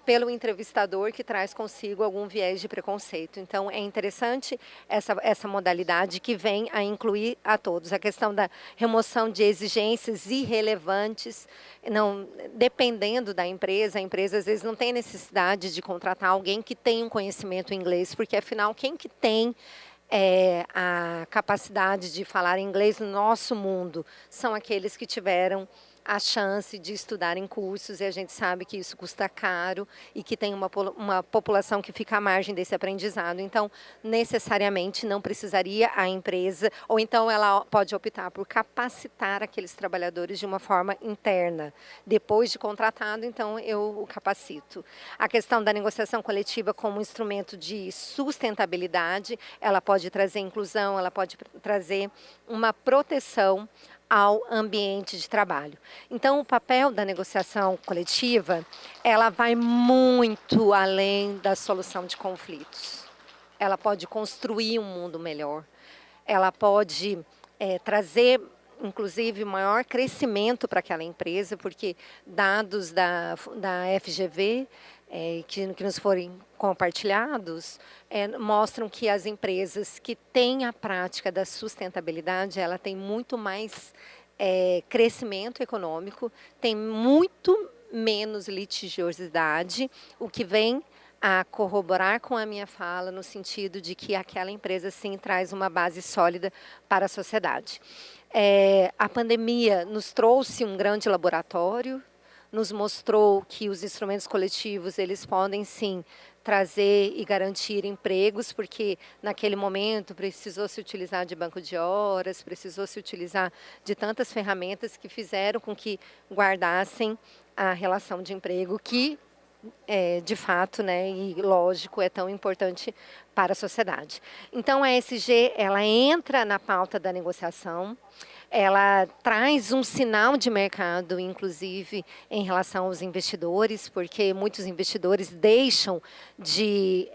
pelo entrevistador que traz consigo algum viés de preconceito. Então, é interessante essa modalidade que vem a incluir a todos. A questão da remoção de exigências irrelevantes, dependendo da empresa, a empresa às vezes não tem necessidade de contratar alguém que tenha um conhecimento em inglês, porque afinal, quem que tem a capacidade de falar inglês no nosso mundo são aqueles que tiveram a chance de estudar em cursos, e a gente sabe que isso custa caro e que tem uma população que fica à margem desse aprendizado. Então, necessariamente não precisaria a empresa, ou então ela pode optar por capacitar aqueles trabalhadores de uma forma interna. Depois de contratado, então eu o capacito. A questão da negociação coletiva como instrumento de sustentabilidade, ela pode trazer inclusão, ela pode trazer uma proteção ao ambiente de trabalho. Então, o papel da negociação coletiva, ela vai muito além da solução de conflitos. Ela pode construir um mundo melhor. Ela pode trazer, inclusive, maior crescimento para aquela empresa, porque dados da FGV, que nos forem compartilhados, mostram que as empresas que têm a prática da sustentabilidade, ela tem muito mais crescimento econômico, tem muito menos litigiosidade, o que vem a corroborar com a minha fala no sentido de que aquela empresa sim traz uma base sólida para a sociedade. A pandemia nos trouxe um grande laboratório, nos mostrou que os instrumentos coletivos, eles podem sim trazer e garantir empregos, porque naquele momento precisou se utilizar de banco de horas, precisou se utilizar de tantas ferramentas que fizeram com que guardassem a relação de emprego que, de fato, e lógico, é tão importante para a sociedade. Então, a ESG, ela entra na pauta da negociação, ela traz um sinal de mercado, inclusive, em relação aos investidores, porque muitos investidores deixam de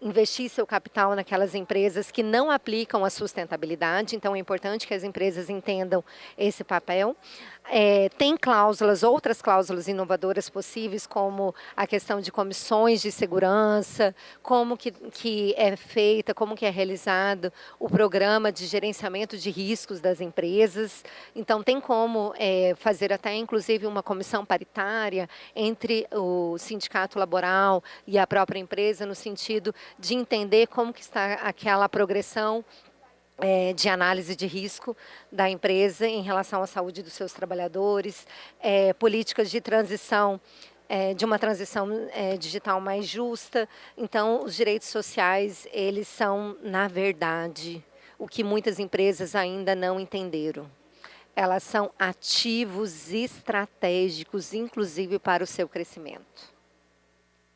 investir seu capital naquelas empresas que não aplicam a sustentabilidade. Então, é importante que as empresas entendam esse papel. Tem outras cláusulas inovadoras possíveis, como a questão de comissões de segurança, como que é feita, como que é realizado o programa de gerenciamento de riscos das empresas. Então, tem como fazer até, inclusive, uma comissão paritária entre o sindicato laboral e a própria empresa, no sentido de entender como que está aquela progressão de análise de risco da empresa em relação à saúde dos seus trabalhadores, políticas de transição, de uma transição digital mais justa. Então, os direitos sociais, eles são, na verdade, o que muitas empresas ainda não entenderam. Elas são ativos estratégicos, inclusive para o seu crescimento.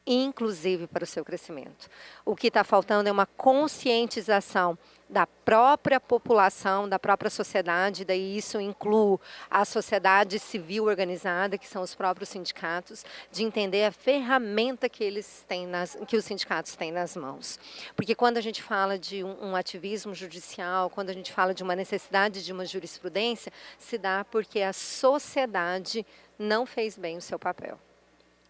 Inclusive para o seu crescimento. O que está faltando é uma conscientização da própria população, da própria sociedade, daí isso inclui a sociedade civil organizada, que são os próprios sindicatos, de entender a ferramenta que eles têm que os sindicatos têm nas mãos. Porque quando a gente fala de um ativismo judicial, quando a gente fala de uma necessidade de uma jurisprudência, se dá porque a sociedade não fez bem o seu papel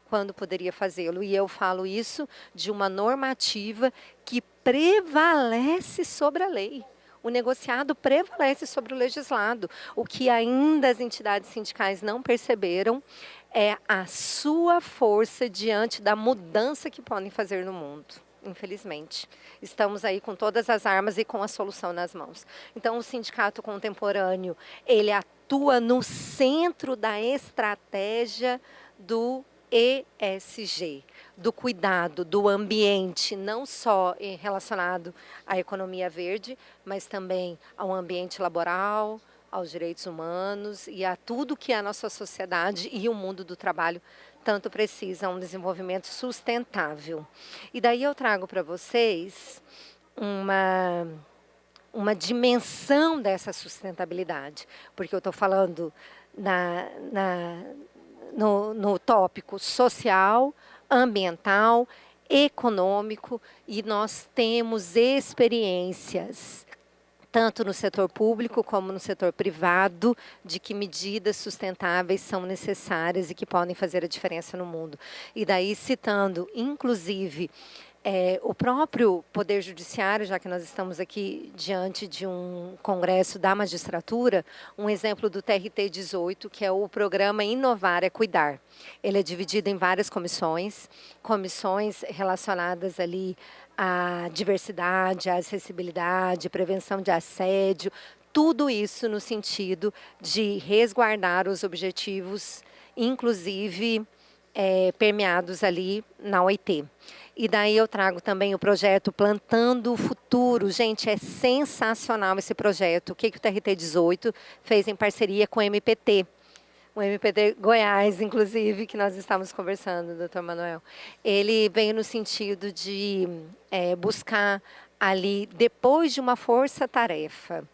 quando poderia fazê-lo. E eu falo isso de uma normativa que prevalece sobre a lei. O negociado prevalece sobre o legislado. O que ainda as entidades sindicais não perceberam é a sua força diante da mudança que podem fazer no mundo. Infelizmente, estamos aí com todas as armas e com a solução nas mãos. Então, o sindicato contemporâneo, ele atua no centro da estratégia do ESG, do cuidado do ambiente, não só relacionado à economia verde, mas também ao ambiente laboral, aos direitos humanos e a tudo que a nossa sociedade e o mundo do trabalho tanto precisam, um desenvolvimento sustentável. E daí eu trago para vocês uma dimensão dessa sustentabilidade, porque eu estou falando no tópico social, ambiental, econômico, e nós temos experiências, tanto no setor público como no setor privado, de que medidas sustentáveis são necessárias e que podem fazer a diferença no mundo. E daí citando, inclusive, o próprio Poder Judiciário, já que nós estamos aqui diante de um congresso da magistratura, um exemplo do TRT 18, que é o programa Inovar é Cuidar. Ele é dividido em várias comissões relacionadas ali à diversidade, à acessibilidade, prevenção de assédio, tudo isso no sentido de resguardar os objetivos, inclusive permeados ali na OIT. E daí eu trago também o projeto Plantando o Futuro. Gente, é sensacional esse projeto. O que o TRT 18 fez em parceria com o MPT. O MPT Goiás, inclusive, que nós estávamos conversando, doutor Manuel. Ele veio no sentido de buscar ali, depois de uma força-tarefa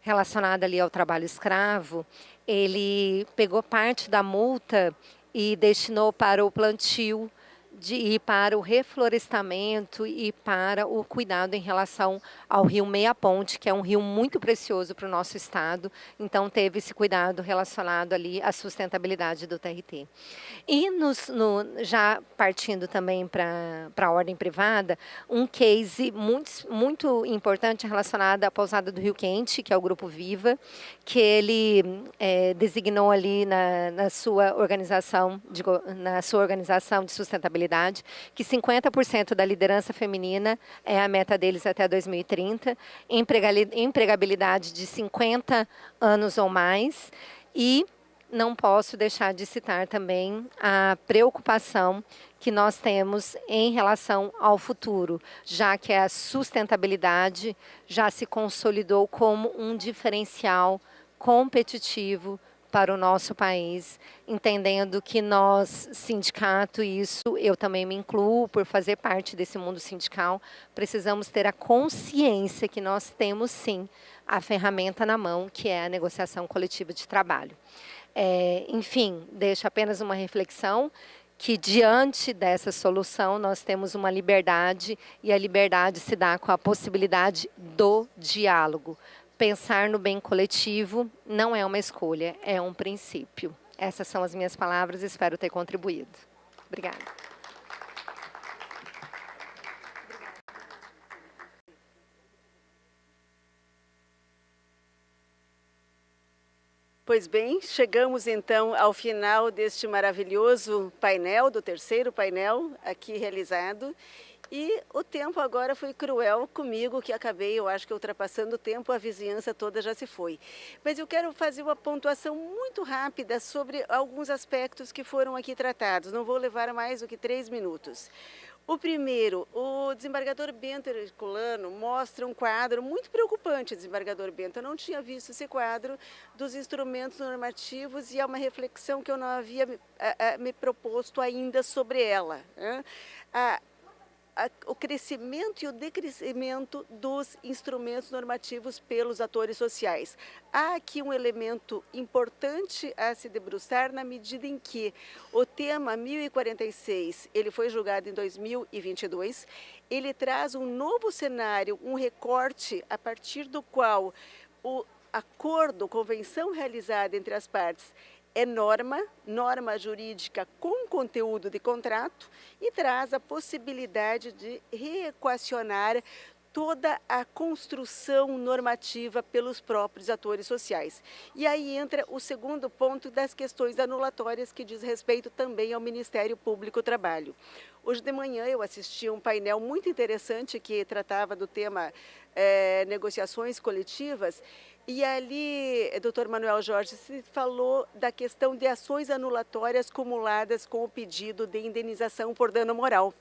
relacionada ali ao trabalho escravo, ele pegou parte da multa e destinou para o plantio e para o reflorestamento e para o cuidado em relação ao rio Meia Ponte, que é um rio muito precioso para o nosso estado. Então, teve esse cuidado relacionado ali à sustentabilidade do TRT. E já partindo também para a ordem privada, um case muito importante relacionado à pousada do Rio Quente, que é o Grupo Viva, que ele designou ali na sua organização de sustentabilidade, que 50% da liderança feminina é a meta deles até 2030, empregabilidade de 50 anos ou mais, e não posso deixar de citar também a preocupação que nós temos em relação ao futuro, já que a sustentabilidade já se consolidou como um diferencial competitivo para o nosso país, entendendo que nós, sindicato, e isso eu também me incluo por fazer parte desse mundo sindical, precisamos ter a consciência que nós temos, sim, a ferramenta na mão, que é a negociação coletiva de trabalho. Enfim, deixo apenas uma reflexão, que diante dessa solução nós temos uma liberdade, e a liberdade se dá com a possibilidade do diálogo. Pensar no bem coletivo não é uma escolha, é um princípio. Essas são as minhas palavras, espero ter contribuído. Obrigada. Pois bem, chegamos então ao final deste maravilhoso painel, do terceiro painel aqui realizado. E o tempo agora foi cruel comigo, que acabei, eu acho que ultrapassando o tempo, a vizinhança toda já se foi. Mas eu quero fazer uma pontuação muito rápida sobre alguns aspectos que foram aqui tratados. Não vou levar mais do que 3 minutos. O primeiro, o desembargador Bento Herculano mostra um quadro muito preocupante, desembargador Bento. Eu não tinha visto esse quadro dos instrumentos normativos e é uma reflexão que eu não havia me proposto ainda sobre ela, né? O crescimento e o decrescimento dos instrumentos normativos pelos atores sociais. Há aqui um elemento importante a se debruçar na medida em que o tema 1046, ele foi julgado em 2022, ele traz um novo cenário, um recorte a partir do qual o acordo, convenção realizada entre as partes, é norma jurídica com conteúdo de contrato e traz a possibilidade de reequacionar toda a construção normativa pelos próprios atores sociais. E aí entra o segundo ponto das questões anulatórias, que diz respeito também ao Ministério Público do Trabalho. Hoje de manhã eu assisti um painel muito interessante que tratava do tema negociações coletivas, e ali, Dr. Manuel Jorge, se falou da questão de ações anulatórias cumuladas com o pedido de indenização por dano moral.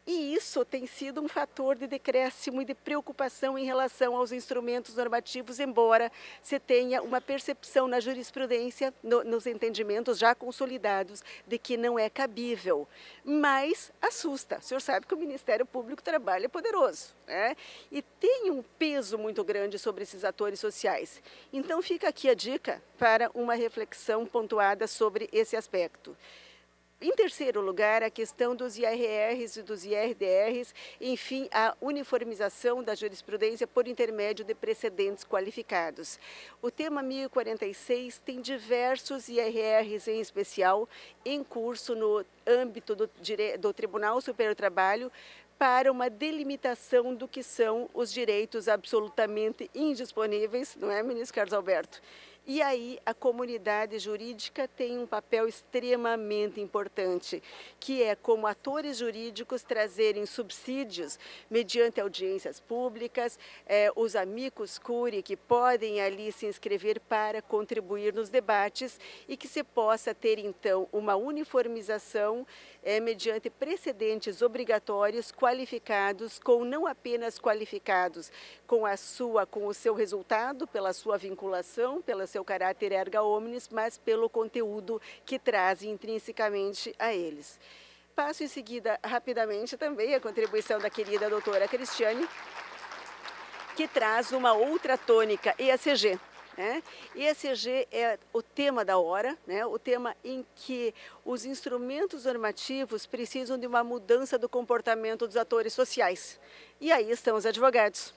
E isso tem sido um fator de decréscimo e de preocupação em relação aos instrumentos normativos, embora se tenha uma percepção na jurisprudência, nos entendimentos já consolidados, de que não é cabível. Mas assusta. O senhor sabe que o Ministério Público do Trabalho é poderoso, né? E tem um peso muito grande sobre esses atores sociais. Então fica aqui a dica para uma reflexão pontuada sobre esse aspecto. Em terceiro lugar, a questão dos IRRs e dos IRDRs, enfim, a uniformização da jurisprudência por intermédio de precedentes qualificados. O tema 1046 tem diversos IRRs em especial em curso no âmbito do Tribunal Superior do Trabalho, para uma delimitação do que são os direitos absolutamente indisponíveis, não é, ministro Carlos Alberto? E aí a comunidade jurídica tem um papel extremamente importante, que é como atores jurídicos trazerem subsídios mediante audiências públicas, os amicus curiae que podem ali se inscrever para contribuir nos debates e que se possa ter então uma uniformização mediante precedentes obrigatórios qualificados, com não apenas qualificados com o seu resultado, pela sua vinculação, pelo seu caráter erga omnes, mas pelo conteúdo que traz intrinsecamente a eles. Passo em seguida, rapidamente, também a contribuição da querida doutora Cristiane, que traz uma outra tônica, ESG. ESG é o tema da hora, né? O tema em que os instrumentos normativos precisam de uma mudança do comportamento dos atores sociais. E aí estão os advogados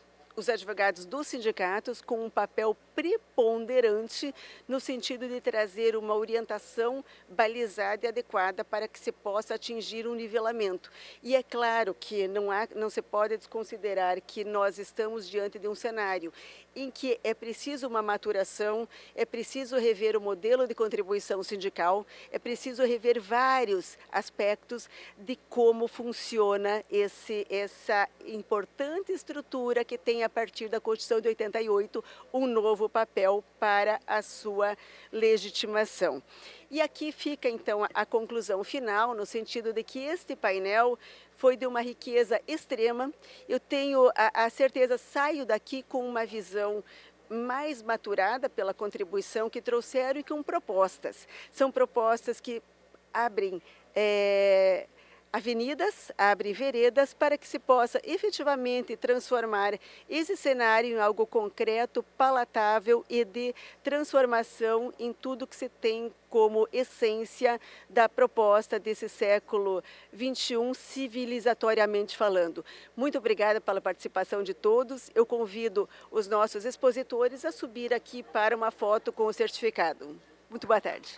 dos sindicatos com um papel preponderante no sentido de trazer uma orientação balizada e adequada para que se possa atingir um nivelamento. E é claro que não se pode desconsiderar que nós estamos diante de um cenário em que é preciso uma maturação, é preciso rever o modelo de contribuição sindical, é preciso rever vários aspectos de como funciona essa importante estrutura que tem a partir da Constituição de 88 um novo papel para a sua legitimação. E aqui fica então a conclusão final, no sentido de que este painel foi de uma riqueza extrema. Eu tenho a certeza, saio daqui com uma visão mais maturada pela contribuição que trouxeram e com propostas. São propostas que abrem avenidas, abre veredas para que se possa efetivamente transformar esse cenário em algo concreto, palatável e de transformação em tudo que se tem como essência da proposta desse século XXI, civilizatoriamente falando. Muito obrigada pela participação de todos. Eu convido os nossos expositores a subir aqui para uma foto com o certificado. Muito boa tarde.